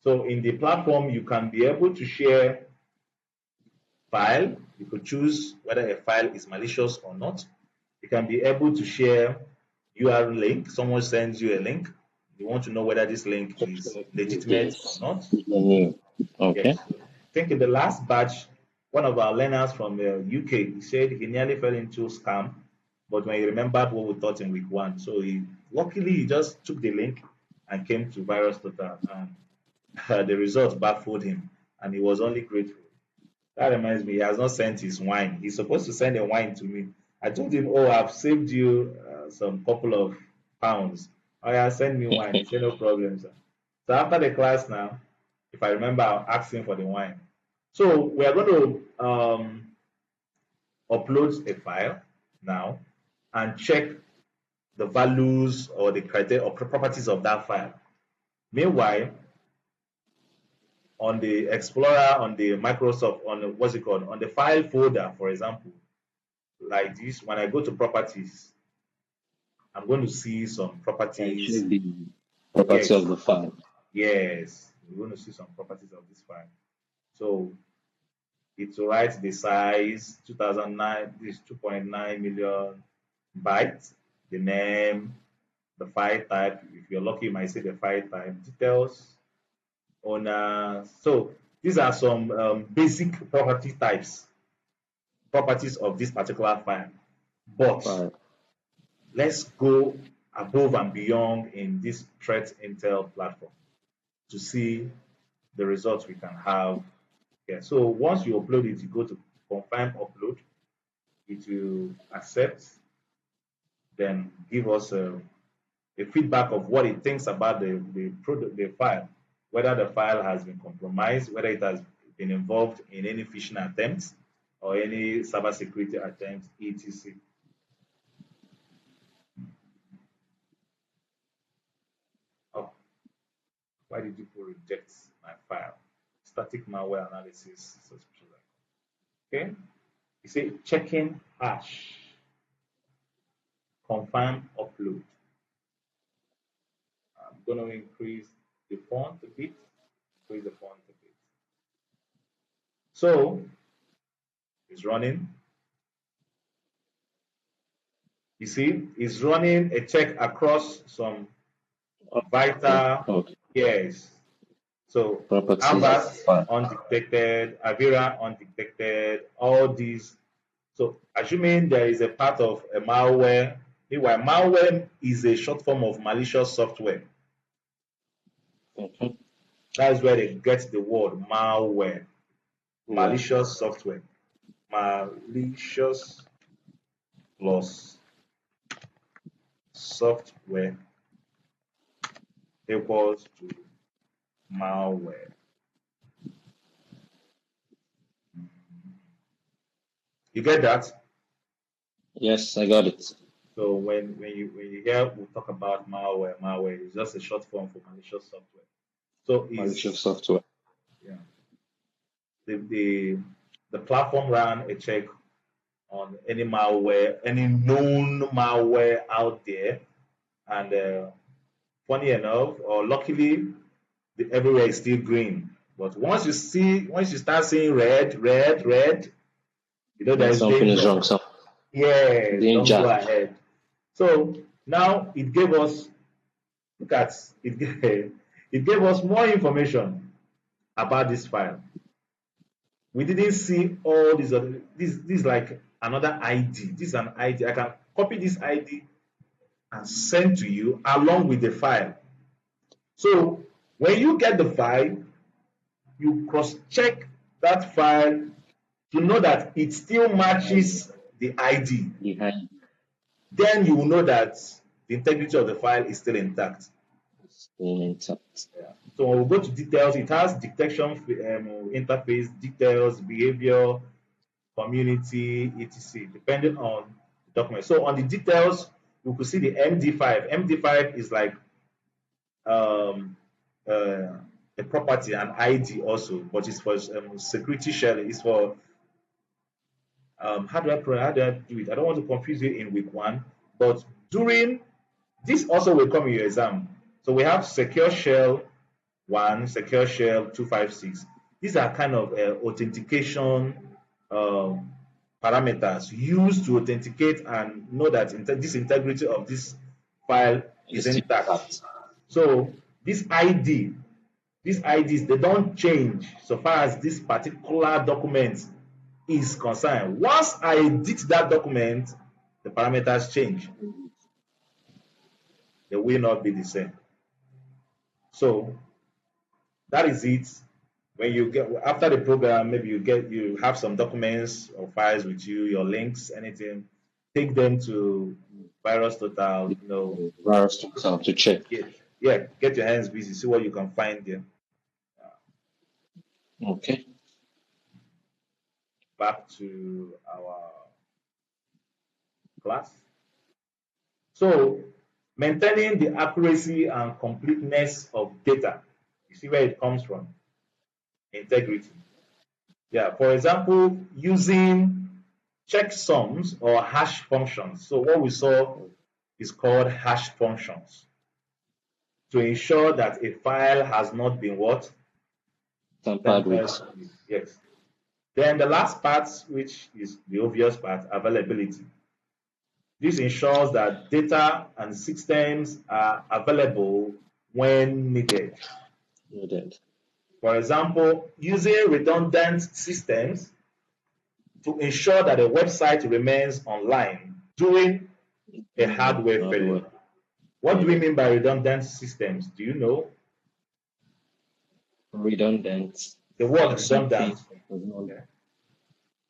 So in the platform, you can be able to share file. You could choose whether a file is malicious or not. You can be able to share URL link. Someone sends you a link. You want to know whether this link is legitimate or Yes. not. Okay. Yes. I think in the last batch, one of our learners from the UK, he said he nearly fell into scam, but when he remembered what we taught in week one, so he luckily he just took the link and came to Virus Total, and the results baffled him, and he was only grateful. That reminds me, he has not sent his wine. He's supposed to send a wine to me. I told him, "Oh, I've saved you some couple of pounds. Oh yeah, send me wine." He said, "No problem, sir." So after the class now, if I remember, I'll ask him for the wine. So we are going to upload a file now and check the values or the criteria or properties of that file. Meanwhile, on the Explorer, on the Microsoft, on the, what's it called, on the file folder, for example, like this, when I go to properties, I'm going to see some And properties. check the property Yes, of the file. yes, we're going to see some properties of this file. So it writes the size 2009, this 2.9 million bytes, the name, the file type. If you're lucky, you might see the file type, details, owner. So these are some basic property types, properties of this particular file. But File. let's go above and beyond in this threat intel platform to see the results we can have. Yeah. So once you upload it, you go to confirm upload. It will accept, then give us a feedback of what it thinks about the product, the file, whether the file has been compromised, whether it has been involved in any phishing attempts or any cybersecurity attempts, etc. Oh, why did people reject my file? Static malware analysis suspicious. Okay, you say checking hash, confirm upload. I'm going to increase the font a bit, increase the font a bit. So it's running. You see, it's running a check across some Okay. vital, Okay. yes. So Properties of the Avast file. undetected, Avira undetected, all these. So assuming there is a part of a malware, meanwhile, malware is a short form of malicious software. Okay. That's where they get the word malware, Yeah. malicious software, malicious plus software equals to malware. You get that? Yes, I got it. So when you hear we talk about malware is just a short form for malicious software. So Malicious is software. yeah, the platform ran a check on any malware, any known malware out there, and funny enough, or luckily, everywhere is still green. But once you start seeing red, there And is something is danger. wrong. So Yes, don't go danger. ahead. So now it gave us, look at it, it gave us more information about this file. We didn't see all these other, this is like another ID. This is an ID. I can copy this ID and send to you along with the file. So when you get the file, you cross-check that file to know that it still matches the ID. Behind Then you will know that the integrity of the file is still intact. intact. Yeah. So when we go to details, it has detection interface, details, behavior, community, etc. depending on the document. So on the details, we could see the MD5. MD5 is like um, uh, a property, an ID also, but it's for security shell. It's for how do I do it? I don't want to confuse you in week one, but during this also will come in your exam. So we have secure shell 1, secure shell 256. These are kind of authentication um, parameters used to authenticate and know that this integrity of this file is It's still intact. intact. So this ID, these IDs, they don't change so far as this particular document is concerned. Once I edit that document, the parameters change. They will not be the same. So that is it. When you get after the program, maybe you have some documents or files with you, your links, anything, take them to Virus Total, Virus to check. get your hands busy, see what you can find there. Okay. Back to our class. So maintaining the accuracy and completeness of data. You see where it comes from? Integrity. Yeah, for example, using checksums or hash functions. So what we saw is called hash functions to ensure that a file has not been what? Tampered Tampered with. with. Yes. Then the last part, which is the obvious part, availability. This ensures that data and systems are available when needed. Needed. For example, using redundant systems to ensure that a website remains online during a hardware failure. Hardware What do we failure. mean by redundant systems? Do you know? Redundant. The word Like something redundant. that is not Okay.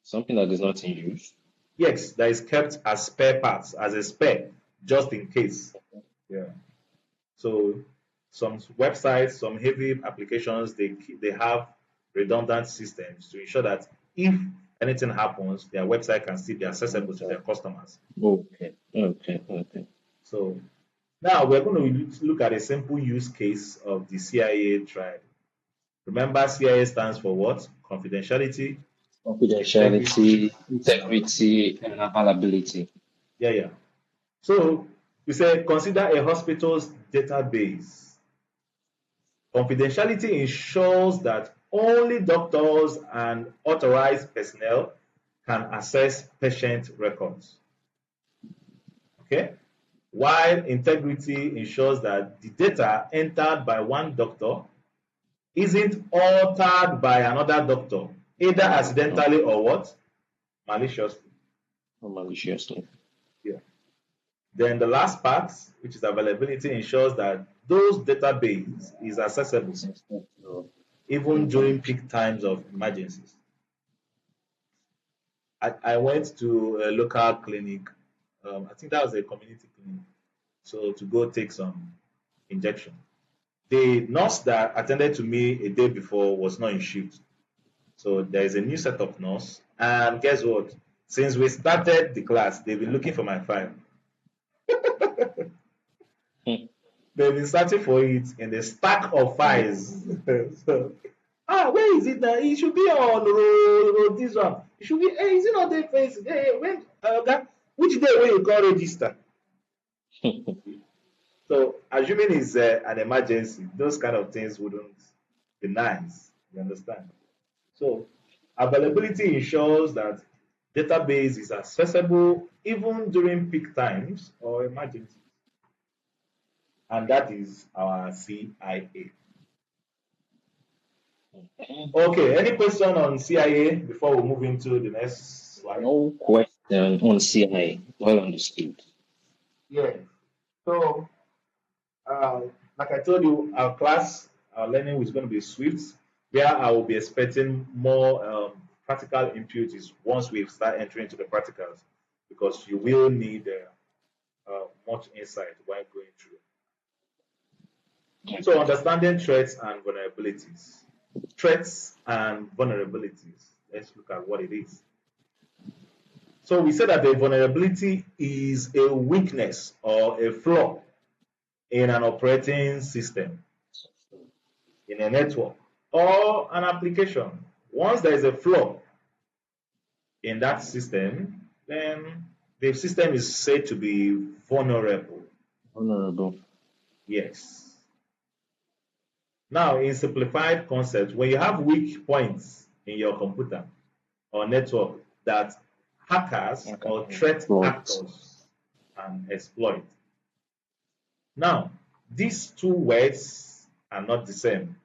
something that is not in use. Yes, that is kept as spare parts, as a spare, just in case. Yeah. So some websites, some heavy applications, they have redundant systems to ensure that if anything happens, their website can still be accessible to their customers. Okay. Okay. So now we're going to look at a simple use case of the CIA triad. Remember, CIA stands for what? Confidentiality, integrity. Confidentiality, integrity, and availability. Yeah. So we say consider a hospital's database. Confidentiality ensures that only doctors and authorized personnel can access patient records. Okay? While integrity ensures that the data entered by one doctor isn't altered by another doctor, either Another doctor. accidentally or what? Maliciously. Or maliciously. Yeah. Then the last part, which is availability, ensures that those database is accessible even during peak times of emergencies. I went to a local clinic. I think that was a community clinic. So to go take some injection. The nurse that attended to me a day before was not in shift. So there is a new set of nurse. And guess what? Since we started the class, they've been looking for my file. Hmm. They've been searching for it in the stack of files. So, where is it now? It should be on row this one. It should be. Hey, is it not there? Face? Hey, when? Okay. Which day when you call register? So assuming it's an emergency, those kind of things wouldn't be nice. You understand? So availability ensures that database is accessible even during peak times or emergencies. And that is our CIA. Okay, any question on CIA before we move into the next slide? No question on CI. Well understood. Yeah. So, like I told you, our class, our learning is going to be Swift, where I will be expecting more practical inputs once we start entering into the practicals, because you will need much insight while going through. So, understanding threats and vulnerabilities. Threats and vulnerabilities. Let's look at what it is. So, we said that the vulnerability is a weakness or a flaw in an operating system, in a network, or an application. Once there is a flaw in that system, then the system is said to be vulnerable. Honorable. Yes. Now, in simplified concept, when you have weak points in your computer or network that hackers or threat Exploit. actors can exploit. Now, these two words are not the same.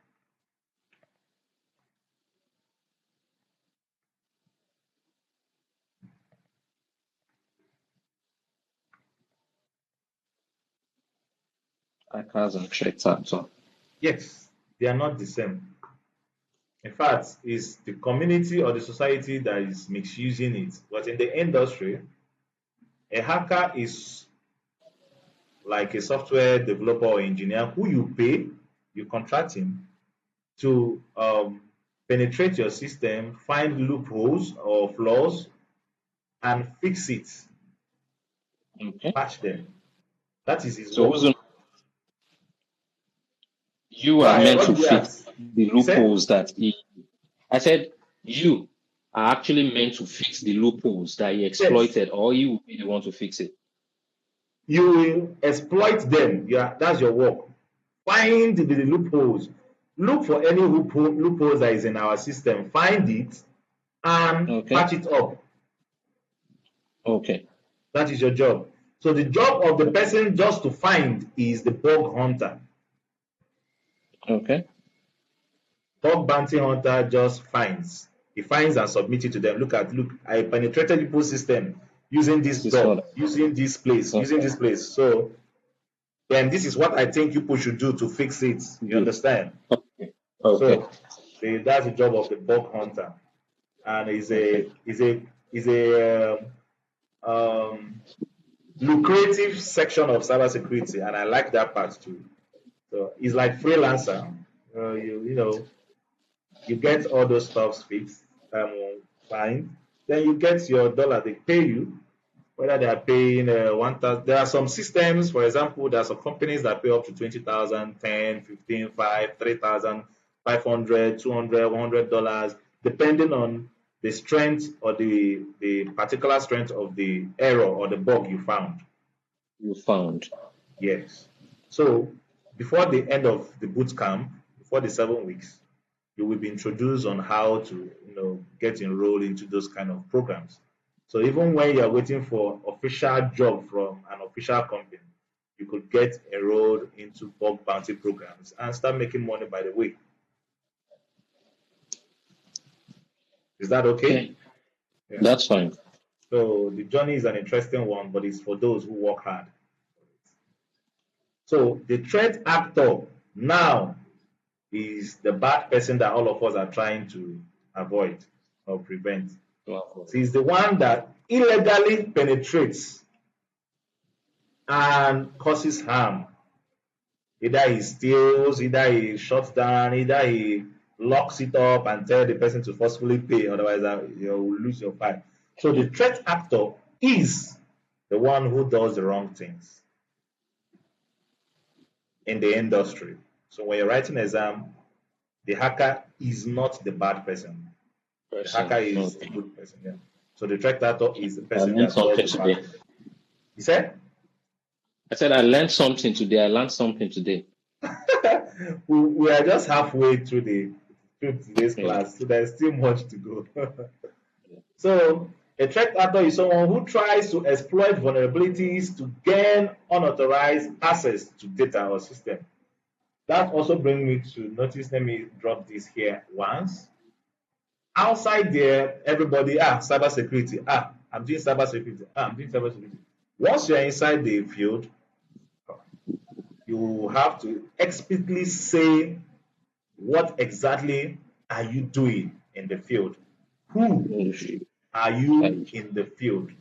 Hackers and threat actor. Yes, they are not the same. In fact, it's the community or the society that is misusing it. But in the industry, a hacker is like a software developer or engineer who you pay, you contract him to penetrate your system, find loopholes or flaws, and fix it, Okay. patch them. That is his So work. you Go are ahead. meant What to did you fix ask? the You said loopholes that he. I said you are actually meant to fix the loopholes that he yes. exploited, or you will be the one to fix it. You will exploit them. Yeah, that's your work. Find the loopholes. Look for any loopholes that is in our system. Find it and Okay. patch it up. Okay. That is your job. So the job of the person just to find is the bug hunter. Okay. Bug bounty hunter just finds. He finds and submits it to them. Look, I penetrated people's system using this This is bug, what. using this place, using Okay. this place. So then this is what I think people should do to fix it. You Good. understand? Okay. Okay. So that's the job of the bug hunter, and Okay. is a lucrative section of cybersecurity, and I like that part too. So it's like freelancer. You get all those stuffs fixed, fine. Then you get your dollar. They pay you whether they are paying 1,000. There are some systems, for example, there are some companies that pay up to 20,000, 10, 15, 5, 3,000, 500, 200, $100, depending on the strength or the particular strength of the error or the bug you found. You found. Yes. So before the end of the boot camp, before the 7 weeks, you will be introduced on how to, get enrolled into those kind of programs. So even when you are waiting for official job from an official company, you could get enrolled into bug bounty programs and start making money by the way. Is that okay? Okay. Yeah. That's fine. So the journey is an interesting one, but it's for those who work hard. So the threat actor now is the bad person that all of us are trying to avoid or prevent. Well, So he's the one that illegally penetrates and causes harm. Either he steals, either he shuts down, either he locks it up and tell the person to forcefully pay, otherwise you will lose your file. So the threat actor is the one who does the wrong things in the industry. So when you're writing exam, the hacker is not the bad person. The hacker person. is a Okay. good person. Yeah. So the threat actor is the I person learned that does something the bad today. thing. You said? I said I learned something today. I learned something today. We are just halfway through through today's Yeah. class, so there's still much to go. So, a threat actor is someone who tries to exploit vulnerabilities to gain unauthorized access to data or system. That also brings me to notice. Let me drop this here once. Outside there, everybody, cybersecurity. I'm doing cybersecurity. I'm doing cybersecurity. Once you're inside the field, you have to explicitly say what exactly are you doing in the field? Who are you Right. in the field?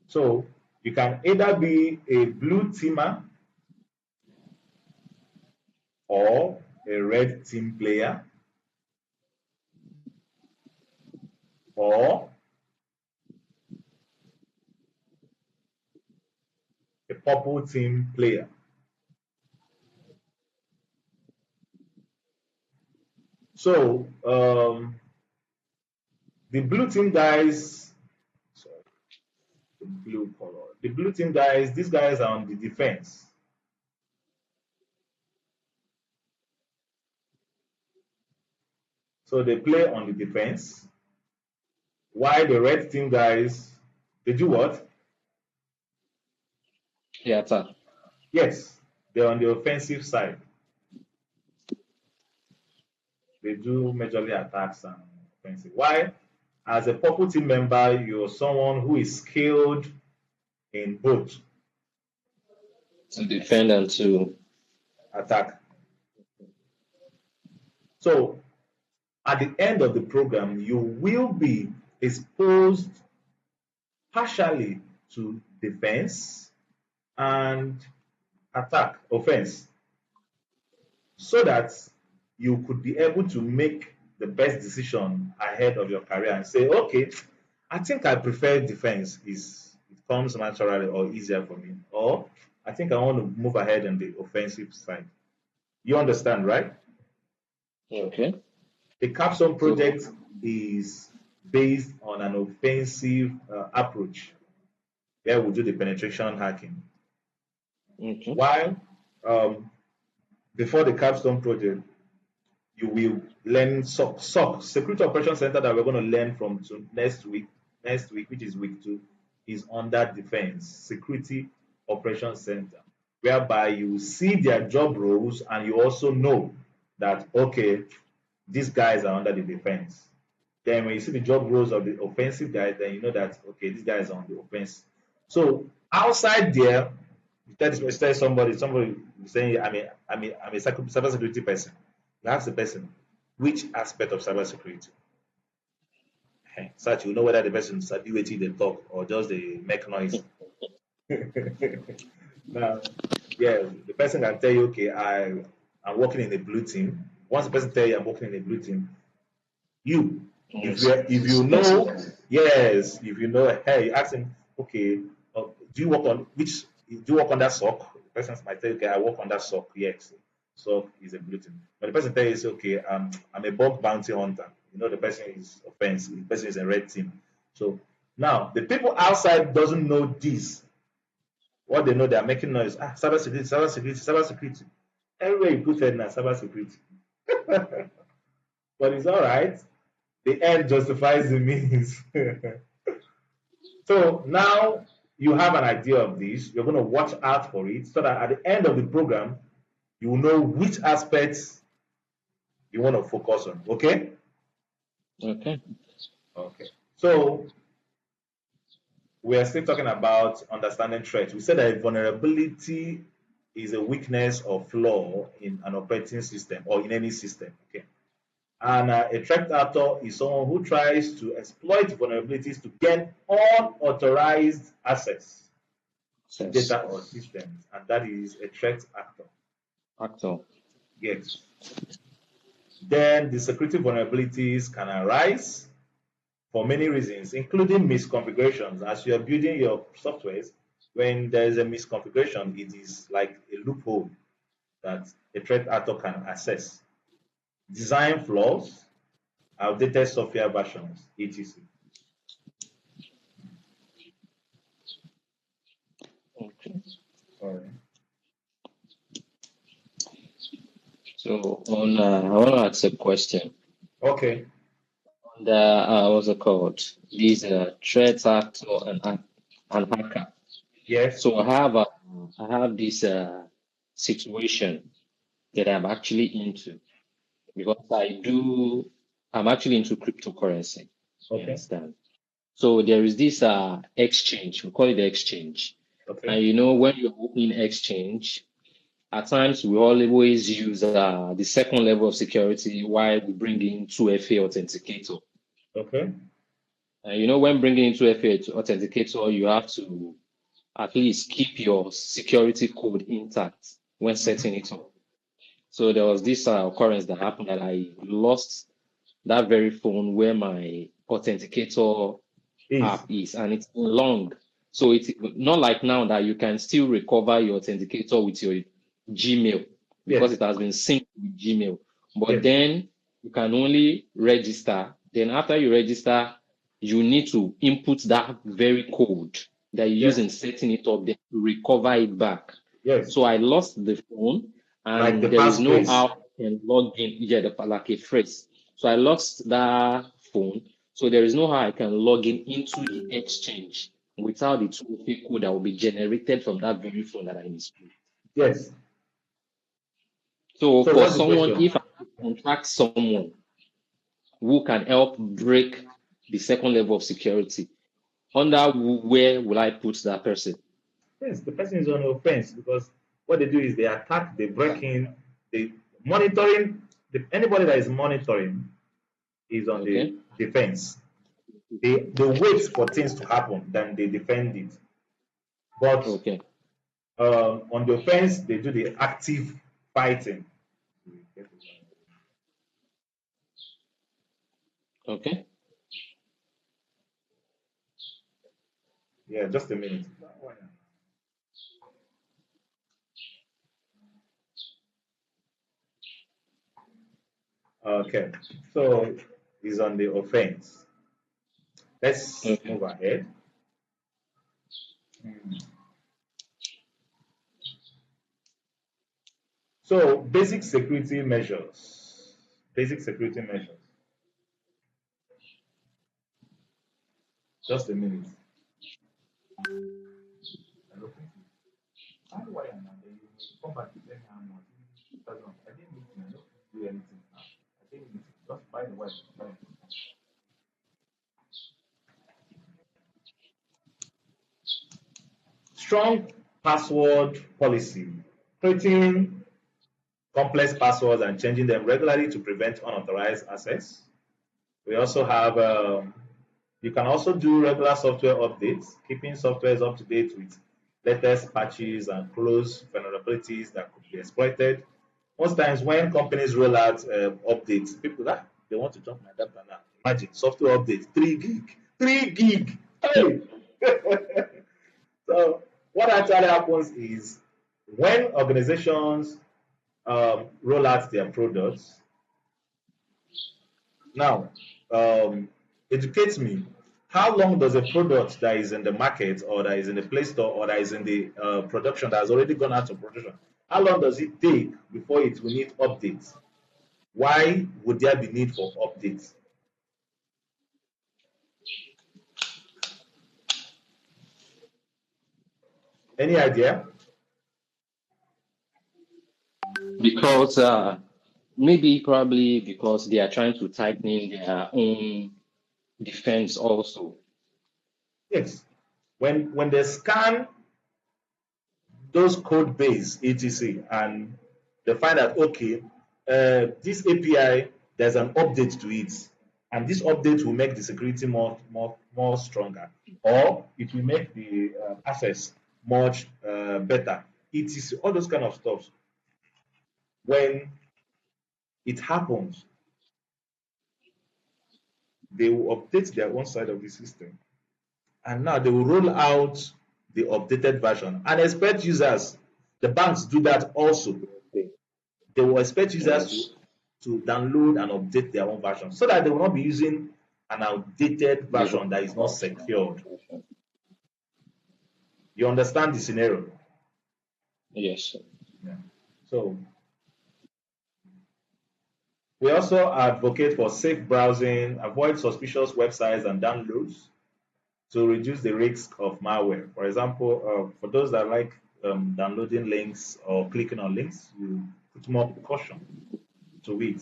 So you can either be a blue teamer or a red team player or a purple team player. So the blue team guys, sorry, the blue color, the blue team guys, these guys are on the defense. So they play on the defense. While the red team guys, they do what? Yeah, attack. Yes, they're on the offensive side. They do majorly attacks and offensive. Why? As a purple team member, you're someone who is skilled in both To defend and to attack. So at the end of the program, you will be exposed partially to defense and attack, offense, so that you could be able to make the best decision ahead of your career and say, okay, I think I prefer defense. Is it comes naturally or easier for me, or I think I want to move ahead on the offensive side. You understand, right? okay. The capstone So project is based on an offensive approach where we do the penetration hacking. okay. While um, before the capstone project, you will learn SOC, Security Operations Center, that we're going to learn from next week, which is week 2, is under defense, Security Operations Center, whereby you see their job roles and you also know that, okay, these guys are under the defense. Then when you see the job roles of the offensive guys, then you know that, okay, these guys are on the offense. So outside there, you tell somebody is saying, I'm a cybersecurity person. You ask the person, which aspect of cybersecurity? So that you know whether the person sabi wetin they talk or just they make noise. Now, yeah, the person can tell you, okay, I'm working in a blue team. Once the person tell you I'm working in a blue team, you, if you know, yes, if you know, hey, you ask him, okay, do you work on which? Do you work on that sock? The person might tell you, okay, I work on that sock. Yes, sock is a gluten. But the person tell you, okay, I'm a bug bounty hunter. You know, the person is offensive. The person is a red team. So now the people outside doesn't know this. What they know, they are making noise. Cybersecurity, cybersecurity, cybersecurity. Everywhere you put it now, cybersecurity. But it's all right. The end justifies the means. So now you have an idea of this. You're going to watch out for it so that at the end of the program, you will know which aspects you want to focus on. Okay? okay. Okay. So we are still talking about understanding threats. We said that vulnerability is a weakness or flaw in an operating system or in any system. Okay. And a threat actor is someone who tries to exploit vulnerabilities to gain unauthorized access to Yes. data or systems, and that is a threat actor. Actor. Yes. Then the security vulnerabilities can arise for many reasons, including misconfigurations. As you are building your softwares, when there is a misconfiguration, it is like a loophole that a threat actor can access. Design flaws, outdated software versions, etc. Okay. Sorry. So on, I want to ask a question. Okay. On the what's it called? These threat actor and hacker. Yes. So I have this situation that I'm actually into because I'm actually into cryptocurrency. You Okay. understand? So there is this exchange, we call it the exchange. Okay. And you know, when you're opening exchange, at times we always use the second level of security while we bring in 2FA authenticator. Okay. And you know, when bringing in 2FA authenticator, you have to at least keep your security code intact when Mm-hmm. setting it up. So there was this occurrence that happened that I lost that very phone where my authenticator Is. app is, and it's long. So it's not like now that you can still recover your authenticator with your Gmail because Yes. it has been synced with Gmail. But Yes. then you can only register. Then after you register, you need to input that very code that you use Yes. in setting it up, then to recover it back. Yes. So I lost the phone, Like the and there is no passphrase. how I can log in. Yeah, like a phrase. So I lost that phone. So there is no how I can log in into the exchange without the 2FA code that will be generated from that very phone that I misplaced. Yes. So So for what's the someone, question? if I could contact someone who can help break the second level of security, under where will I put that person? Yes, the person is on offense because what they do is they attack, they break in, they monitoring. Anybody that is monitoring is on the Okay. defense. They wait for things to happen, then they defend it. But Okay. on the offense, they do the active fighting. Okay. Yeah, just a minute. Okay, so he's on the offense. Let's Okay. move ahead. Hmm. So, basic security measures. Basic security measures. Just a minute. Hello? How do I am now? Then you come back to tell me how much. I didn't need to. I don't do anything now. I didn't need to. Just buy the wife. Strong password policy. Creating complex passwords and changing them regularly to prevent unauthorized access. We also have, you can also do regular software updates, keeping softwares up to date with latest patches and close vulnerabilities that could be exploited. Most times when companies roll out updates, people they want to jump my data now. Imagine software update, 3 gig, 3 gig. Hey! So what actually happens is when organizations roll out their products, now, um, educate me. How long does a product that is in the market or that is in the Play Store or that is in the production that has already gone out of production, how long does it take before it will need updates? Why would there be need for updates? Any idea? Because maybe probably because they are trying to tighten in their own defense also. Yes. When they scan those code base etc and they find that okay, this API there's an update to it and this update will make the security more stronger or it will make the access much better etc all those kind of stuff when it happens they will update their own side of the system and now they will roll out the updated version and expect users the banks do that also they will expect users Yes. to download and update their own version so that they will not be using an outdated The version that is not secured. You understand the scenario? yes. Yeah. So We also advocate for safe browsing, avoid suspicious websites and downloads to reduce the risk of malware. For example, for those that like downloading links or clicking on links, you put more caution to it.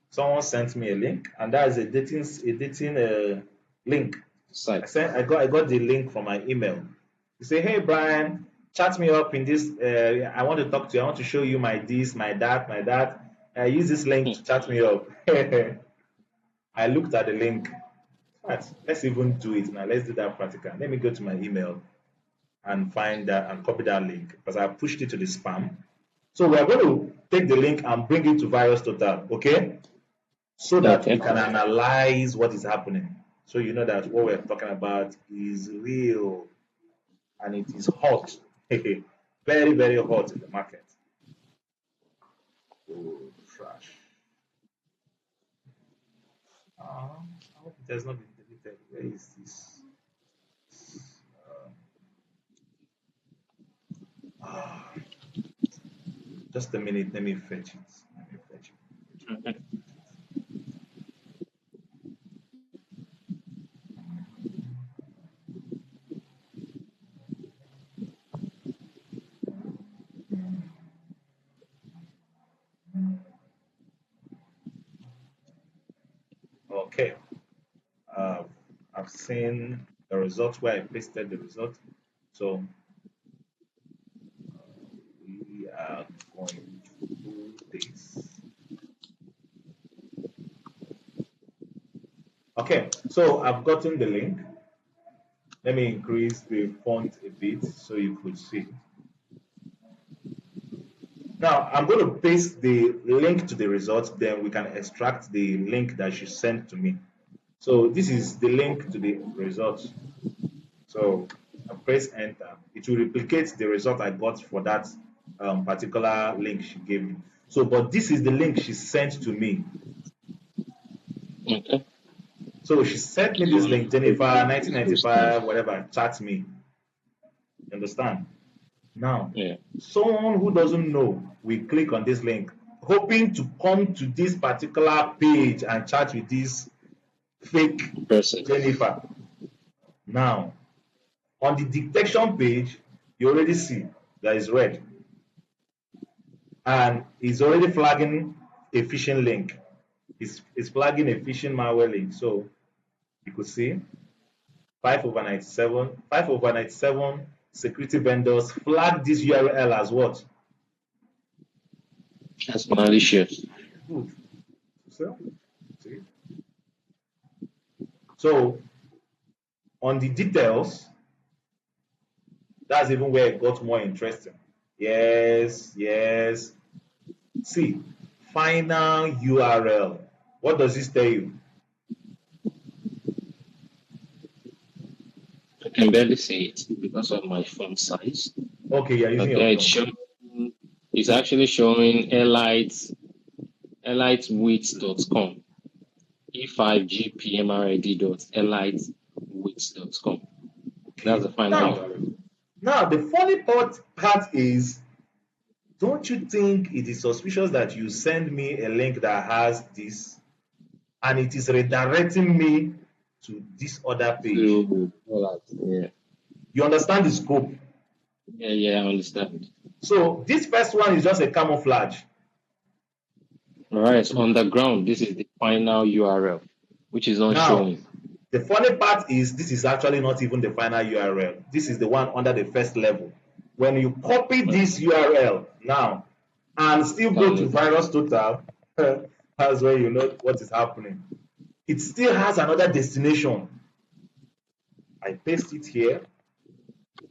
Someone sent me a link, and that is a dating link. Site. I got the link from my email. You say, hey Brian, chat me up in this. I want to talk to you. I want to show you my this, my that, my that. Use this link to chat me up. I looked at the link. Right, let's even do it now. Let's do that practical. Let me go to my email and find that and copy that link because I pushed it to the spam. So we are going to take the link and bring it to Virus Total, okay? So that we Okay. can analyze what is happening. So you know that what we're talking about is real and it is hot. Very, very hot in the market. Oh, trash. I hope it has not been deleted. Where is this? Ah, just a minute. Let me fetch it. Let me fetch it. Mhm. Okay. Uh, I've seen the result where I pasted the result. So we are going to do this. Okay, so I've gotten the link. Let me increase the font a bit so you could see. Now I'm going to paste the link to the result, then we can extract the link that she sent to me. So this is the link to the result. So I press enter. It will replicate the result I got for that particular link she gave me. So, but this is the link she sent to me. Okay. So she sent me You this want link, to put Jennifer, the post now? 1995, whatever, chat me. You understand? Now, Yeah. someone who doesn't know will click on this link, hoping to come to this particular page and chat with this fake Person. Jennifer. Now, on the detection page, you already see that is red and it's already flagging a phishing link. It's flagging a phishing malware link. So you could see 5 over 97, 5 over 97 security vendors flag this URL as what? That's malicious. Good. So, see? So on the details, that's even where it got more interesting. Yes, yes. See, final URL. What does this tell you? I can barely see it because of my font size. Okay, you're using your Okay, phone. it's actually showing elitewits.com. e5gpmrd.elitewits.com. That's Okay. the final Now, URL. the funny part is, don't you think it is suspicious that you send me a link that has this and it is redirecting me to this other page? So, yeah. You understand the scope? Yeah, I understand. So this first one is just a camouflage. All right, so on the ground, this is the final URL, which is not Now, showing. the funny part is this is actually not even the final URL. This is the one under the first level. When you copy this URL now and still go to Virus Total, that's where you know what is happening. It still has another destination. I paste it here,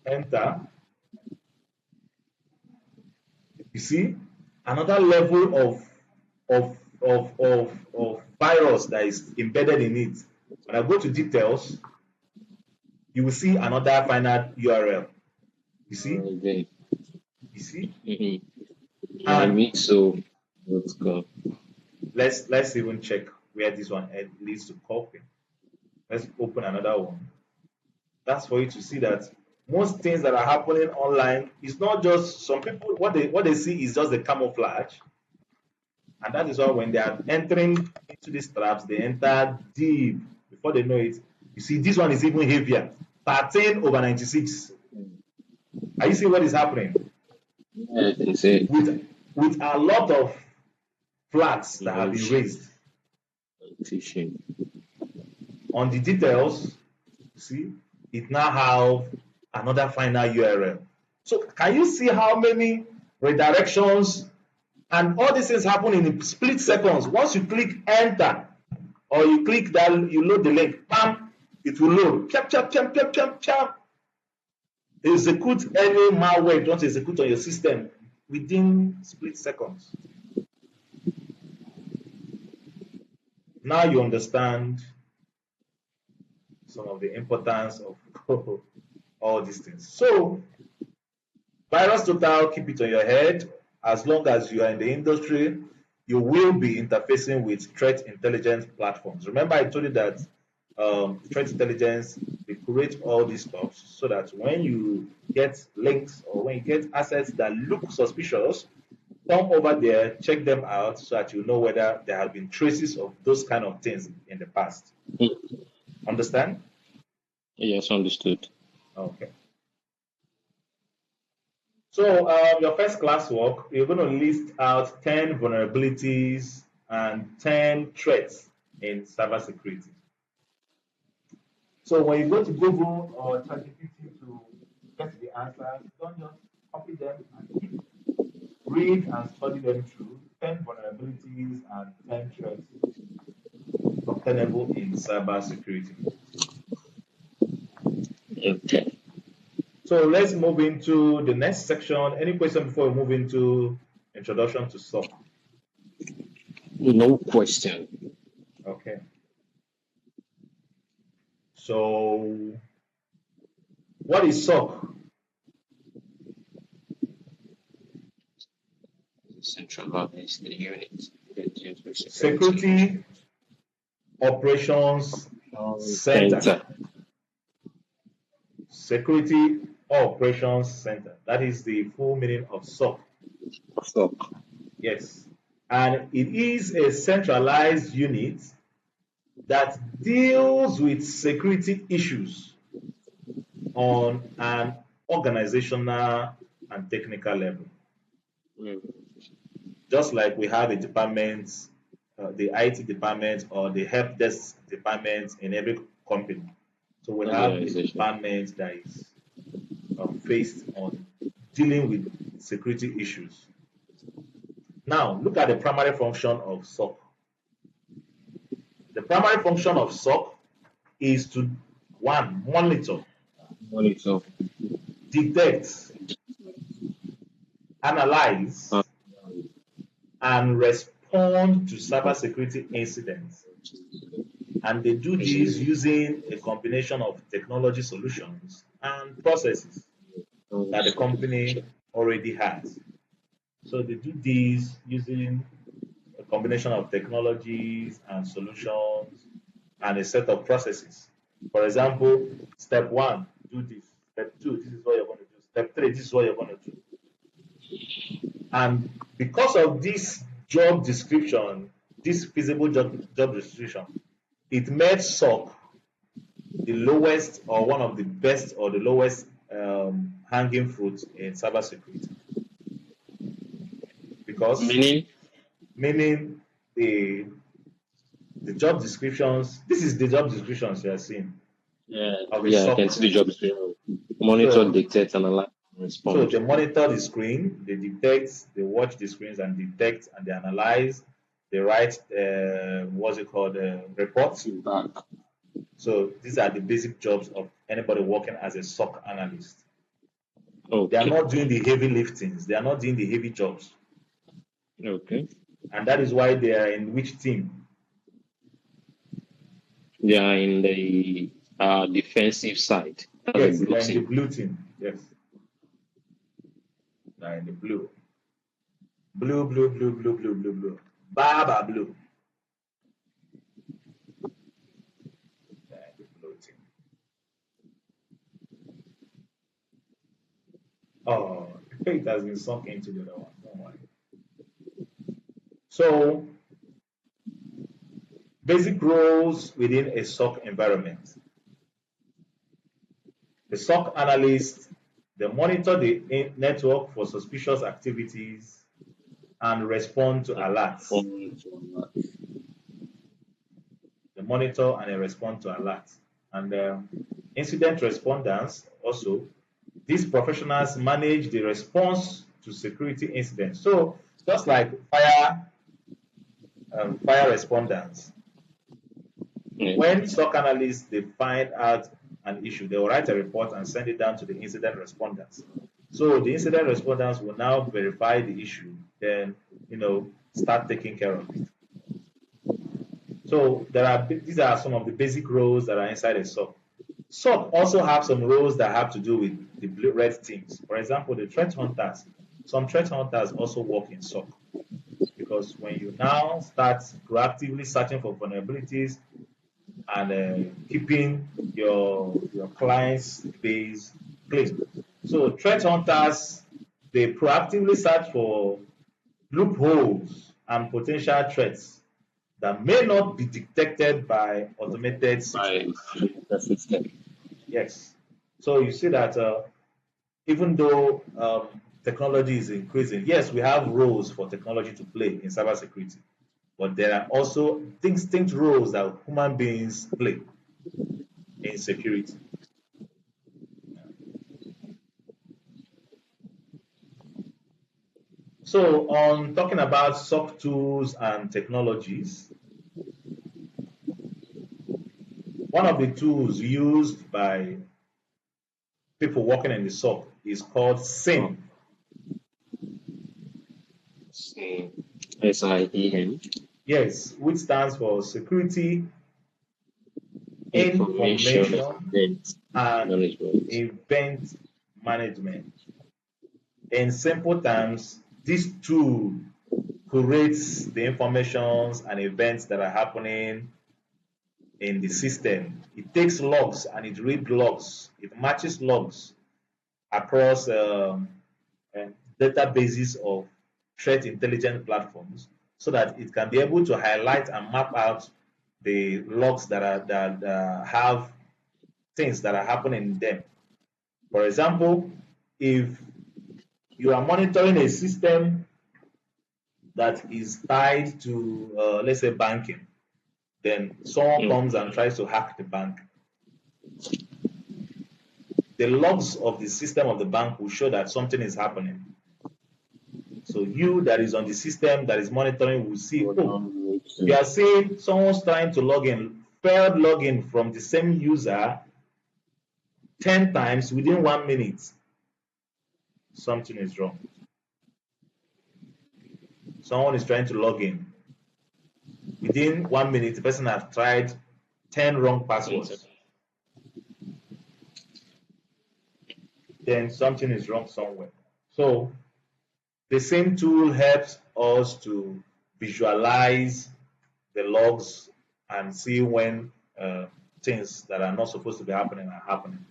enter. You see, another level of virus that is embedded in it. When I go to details, you will see another final URL. You see, Okay. you see, My and mixo. Let's go. let's even check where this one leads to copy. Let's open another one. That's for you to see that most things that are happening online is not just some people what they see is just the camouflage. And that is why when they are entering into these traps, they enter deep. Before they know it, you see, this one is even heavier. 13 over 96. Are you seeing what is happening? Yeah, I can say With a lot of flags that have been malicious raised phishing. on the details. See, it now have another final URL. So can you see how many redirections and all these things happen in split seconds? Once you click enter or you click that, you load the link, bam, it will load. Chap, chap, chap, chap, chap, chap. Execute any malware you want to execute on your system within split seconds. Now you understand some of the importance of all these things. So, virus total, keep it on your head. As long as you are in the industry, you will be interfacing with threat intelligence platforms. Remember, I told you that threat intelligence, they create all these stuff so that when you get links or when you get assets that look suspicious, come over there, check them out so that you know whether there have been traces of those kind of things in the past. Understand? Yes, understood. Okay. So your first classwork, you're going to list out 10 vulnerabilities and 10 threats in cybersecurity. So when you go to Google or ChatGPT to get the answers, don't just copy them and keep read and study them through. 10 vulnerabilities and 10 threats obtainable in cybersecurity. Okay. So let's move into the next section. Any question before we move into introduction to SOC? No question. Okay. So what is SOC? Centralized unit that deals with security. Security Operations Center. Center. Security Operations Center. That is the full meaning of SOC. SOC. Yes. And it is a centralized unit that deals with security issues on an organizational and technical level. Mm. Just like we have a department, the IT department or the help desk department in every company. So we have a Organization. department that is faced on dealing with security issues. Now, look at the primary function of SOC. The primary function of SOC is to one, monitor, Monitor. detect, Uh, analyze, and respond to cybersecurity incidents. And they do this using a combination of technology solutions and processes that the company already has. So they do this using a combination of technologies and solutions and a set of processes. For example, step one, do this. Step two, this is what you're going to do. Step three, this is what you're going to do. And because of this job description, this feasible job description, it made SOC the lowest or one of the best or the lowest hanging fruit in cybersecurity because meaning, meaning the the job descriptions. This is the job descriptions you are seeing of a yeah, I can SOC see the role. job description. Monitor, So dictate, analyze, so respond. they monitor the screen, they detect, they watch the screens and detect and they analyze. They write what's it called reports. Feedback. So these are the basic jobs of anybody working as a SOC analyst. They are Okay. not doing the heavy liftings. They are not doing the heavy jobs. Okay. And that is why they are in which team? They are in the defensive side. That's a Yes, they blue are in the team. blue team. Yes, they are in the blue. Blue, blue, blue, blue, blue, blue, blue. Baba blue. They are in the blue team. Oh, it has been sunk into the other one. Don't worry. So, basic roles within a SOC environment. The SOC analyst, they monitor the network for suspicious activities and respond to alerts. They monitor and they respond to alerts. And incident responders also, these professionals manage the response to security incidents. So just like fire responders, when SOC analysts they find out an issue, they will write a report and send it down to the incident responders. So the incident responders will now verify the issue, then start taking care of it. So these are some of the basic roles that are inside a SOC. SOC also have some roles that have to do with the blue red teams. For example, the threat hunters. Some threat hunters also work in SOC because when you now start proactively searching for vulnerabilities and keeping your client's base clean. So threat hunters they proactively search for loopholes and potential threats that may not be detected by automated systems. The system. Yes. So you see that even though technology is increasing, yes, we have roles for technology to play in cybersecurity, but there are also distinct roles that human beings play in security. So, on talking about SOC tools and technologies, one of the tools used by people working in the SOC is called SIM. SIEM. Yes, which stands for Security Information Information and Management. Event Management. In simple terms, this tool curates the informations and events that are happening in the system. It takes logs and it reads logs. It matches logs across databases of threat intelligence platforms so that it can be able to highlight and map out the logs that have things that are happening in them. For example, if you are monitoring a system that is tied to, let's say, banking, then someone comes and tries to hack the bank. The logs of the system of the bank will show that something is happening. So you that is on the system that is monitoring will see, oh, you are seeing someone's trying to log in, failed login from the same user 10 times within 1 minute. Something is wrong. Someone is trying to log in. Within 1 minute, the person has tried 10 wrong passwords. Then something is wrong somewhere. So the same tool helps us to visualize the logs and see when things that are not supposed to be happening are happening.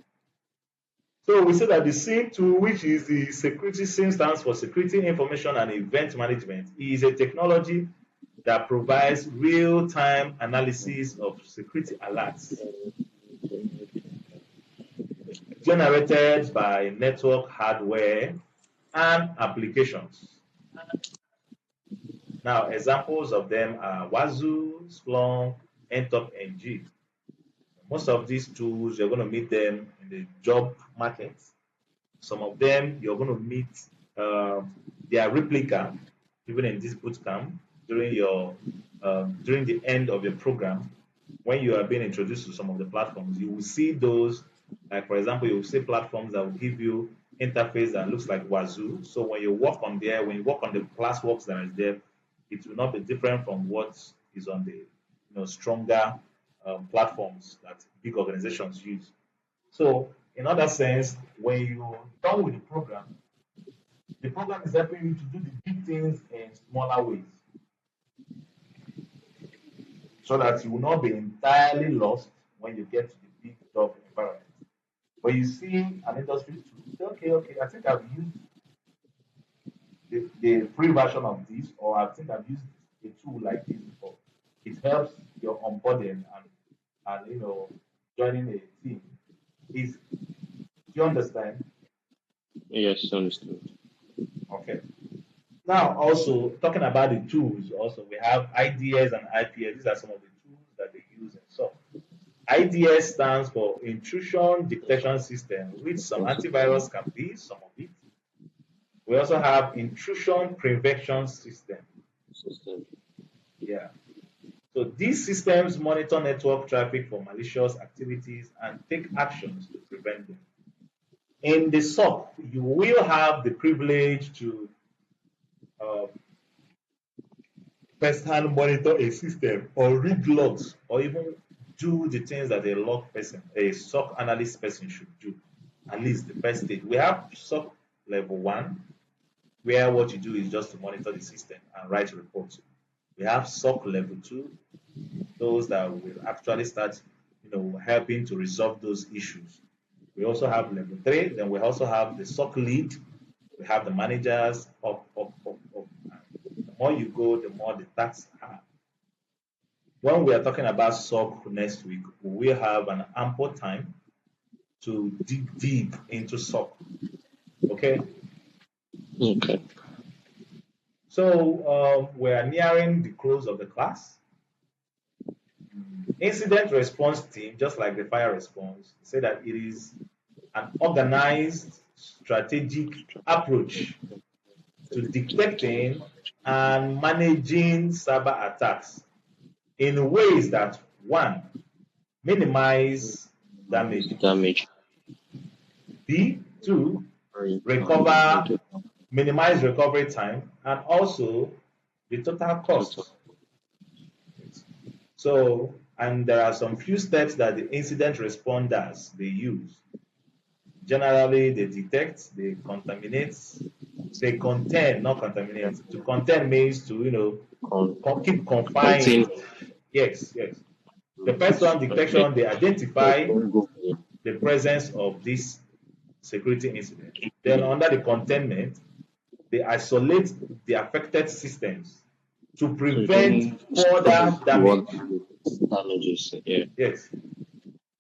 So we say that the SIM tool, which is the security SIM stands for Security Information and Event Management, is a technology that provides real-time analysis of security alerts generated by network hardware and applications. Now, examples of them are Wazoo, Splunk, NTOP, and G. Most of these tools, you're going to meet them in the job market. Some of them, you're going to meet their replica, even in this boot camp, during the end of your program. When you are being introduced to some of the platforms, you will see those, like for example, you will see platforms that will give you interface that looks like Wazoo. So when you work on there, when you work on the classworks that is there, it will not be different from what is on the stronger platforms that big organizations use. So in other sense, when you're done with the program is helping you to do the big things in smaller ways so that you will not be entirely lost when you get to the big job environment. When you see an industry tool, okay, I think I've used the free version of this, or I think I've used tool like this before. It helps your onboarding and joining a team. Is Do you understand? Yes, understood. Okay. Now, also talking about the tools, also we have IDS and IPS. These are some of the tools that they use in SOC. IDS stands for Intrusion Detection System, which some antivirus can be, some of it. We also have Intrusion Prevention System. System. Yeah. So these systems monitor network traffic for malicious activities and take actions to prevent them. In the SOC, you will have the privilege to uh, first-hand monitor a system or read logs or even do the things that a SOC analyst person should do. At least the first stage. We have SOC level one, where what you do is just to monitor the system and write reports. We have SOC level two, those that will actually start, helping to resolve those issues. We also have level three. Then we also have the SOC lead. We have the managers up. The more you go, the more the tasks are. When we are talking about SOC next week, we will have an ample time to dig deep into SOC. Okay. Okay. So we are nearing the close of the class. Incident response team, just like the fire response, say that it is an organized, strategic approach to detecting and managing cyber attacks in ways that one, minimize damage, Damage. B, two, Right. minimize recovery time, and also the total cost. So, and there are some few steps that the incident responders they use. Generally, they detect, they contaminate, they contain, not contaminate. To contain means to keep confined. Contain. Yes, yes. The first one, Okay. detection, they identify the presence of this security incident. Then under the containment, they isolate the affected systems to So prevent then further what damage. damages? Yeah. Yes.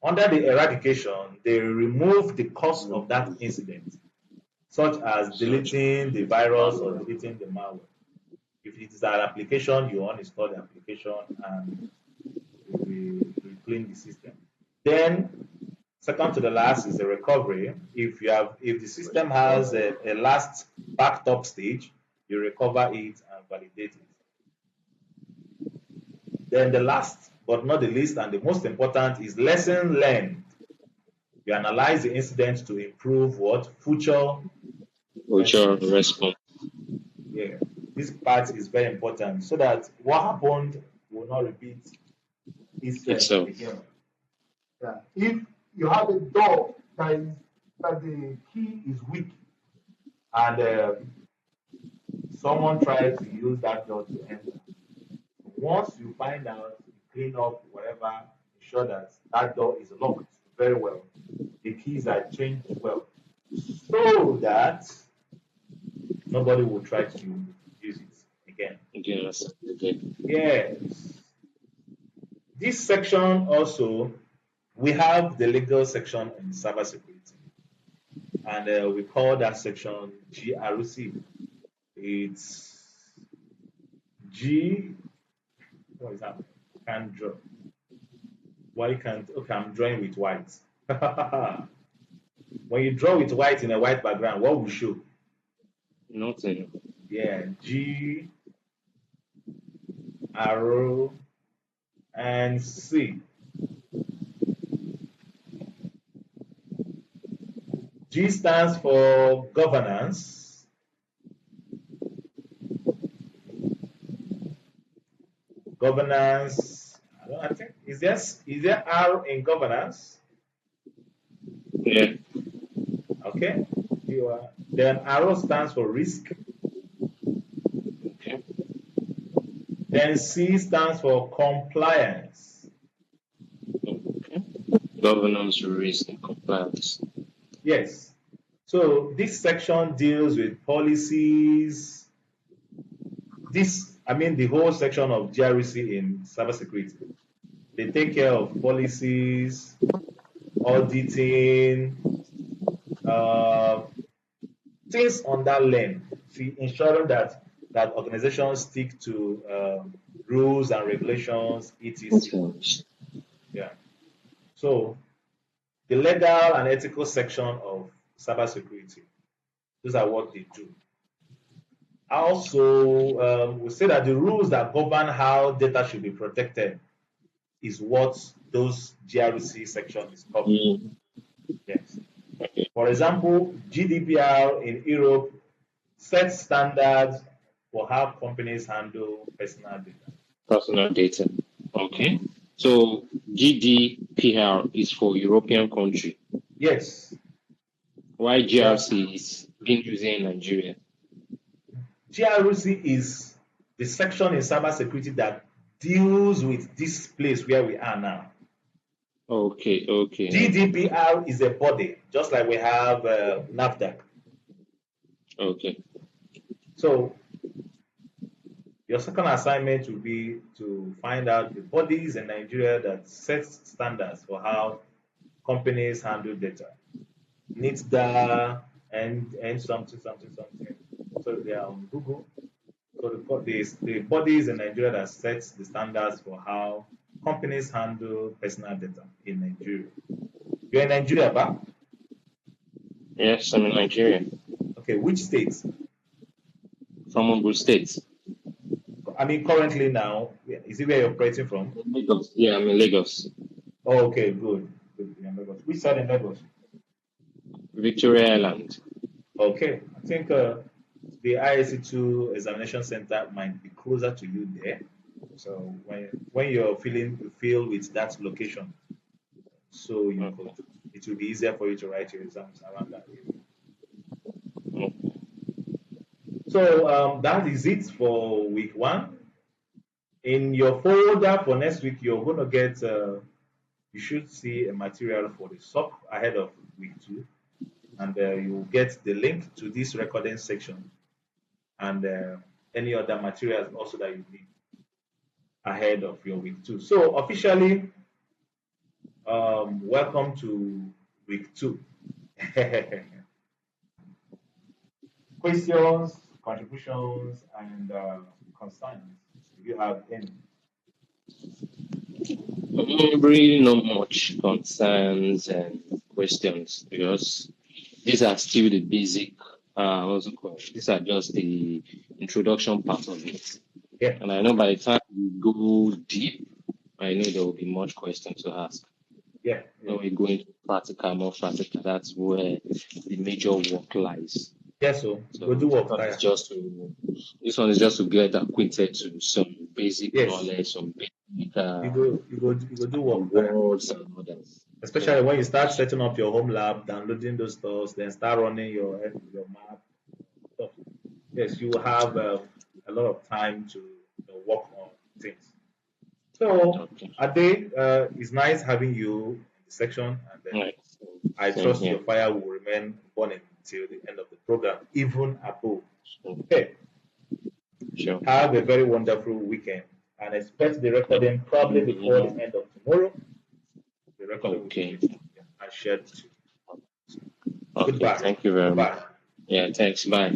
Under the eradication, they remove the cause of that incident, such as Such deleting the virus or deleting the malware. If it is an application, you uninstall the application and we clean the system. Then, second to the last is the recovery. If the system has a last backed up stage, you recover it and validate it. Then the last but not the least and the most important is lesson learned. You analyze the incident to improve what future your response. response Yeah, this part is very important so that what happened will not repeat itself itself. again. Yeah. If you have a door that the key is weak and someone tries to use that door to enter, once you find out, you clean up whatever, ensure that that door is locked very well. The keys are changed well, so that nobody will try to use it again. Yes. Okay. Yes. This section also, we have the legal section in cybersecurity, and we call that section GRC. It's G. What is that? Can't draw. Why can't? Okay, I'm drawing with white. When you draw with white in a white background, what will show? Nothing. Yeah, G, arrow, and C. G stands for governance. Governance. I think is there R in governance? Yeah. Okay. Then arrow stands for risk. Okay. Then C stands for compliance. Okay. Governance, risk, and compliance. Yes. So this section deals with policies. This I mean the whole section of GRC in cybersecurity. They take care of policies, auditing, uh, things on that lane. See, ensuring that organizations stick to rules and regulations, etc. Okay. Yeah. So the legal and ethical section of cybersecurity, those are what they do. Also, we say that the rules that govern how data should be protected is what those GRC section is covering. Mm, Yes. okay. For example, GDPR in Europe sets standards for how companies handle personal data. Personal data. Okay. So GDPR is for European country. Yes. Why Yeah. GRC is being used in Nigeria? GRC is the section in cybersecurity that deals with this place where we are now. Okay, okay, GDPR is a body, just like we have NAFDAC. okay. So your second assignment will be to find out the bodies in Nigeria that set standards for how companies handle data. NITDA and something, something, something. So they are on Google. So the bodies in Nigeria that sets the standards for how companies handle personal data in Nigeria. You're in Nigeria, ba? Yes, I'm in Nigeria. Okay, which state? From Ogun State. I mean, currently now, is it where you're operating from? Lagos. Yeah, I'm in Lagos. Oh, okay, good. Good. You're in Lagos. Which side in Lagos? Victoria Island. Okay, I think the ISC2 examination center might be closer to you there. So when you're feeling you feel with that location, so you could Okay. it will be easier for you to write your exams around that area. Okay. So that is it for week one. In your folder for next week, you're going to get you should see a material for the SOC ahead of week two, and you'll get the link to this recording section and any other materials also that you need ahead of your week two. So officially, welcome to week two. Questions, contributions, and concerns. If you have any. Really not much concerns and questions because these are still the basic, what's it called? These are just the introduction part of it. Yeah, And I know by the time we go deep, I know there will be much questions to ask. yeah, yeah. When we go into practical, more practical, that's where the major work lies. Yeah, so go So do work, Taya. this one is just to get acquainted to some basic Yes, knowledge, some basic you go do work, Taya. words and others. Especially So when you start setting up your home lab, downloading those stores, then start running your map stuff. Yes, you will have a lot of time to work on things. So, okay. Ade, it's nice having you in the section, and Right. I Same trust here. your fire will remain burning until the end of the program, even above. So, Okay, sure. have a very wonderful weekend, and expect the recording probably before the end of tomorrow. The recording will be Okay. finished and shared with you. Okay. Goodbye. Thank you very much. Bye. Yeah, thanks. Bye.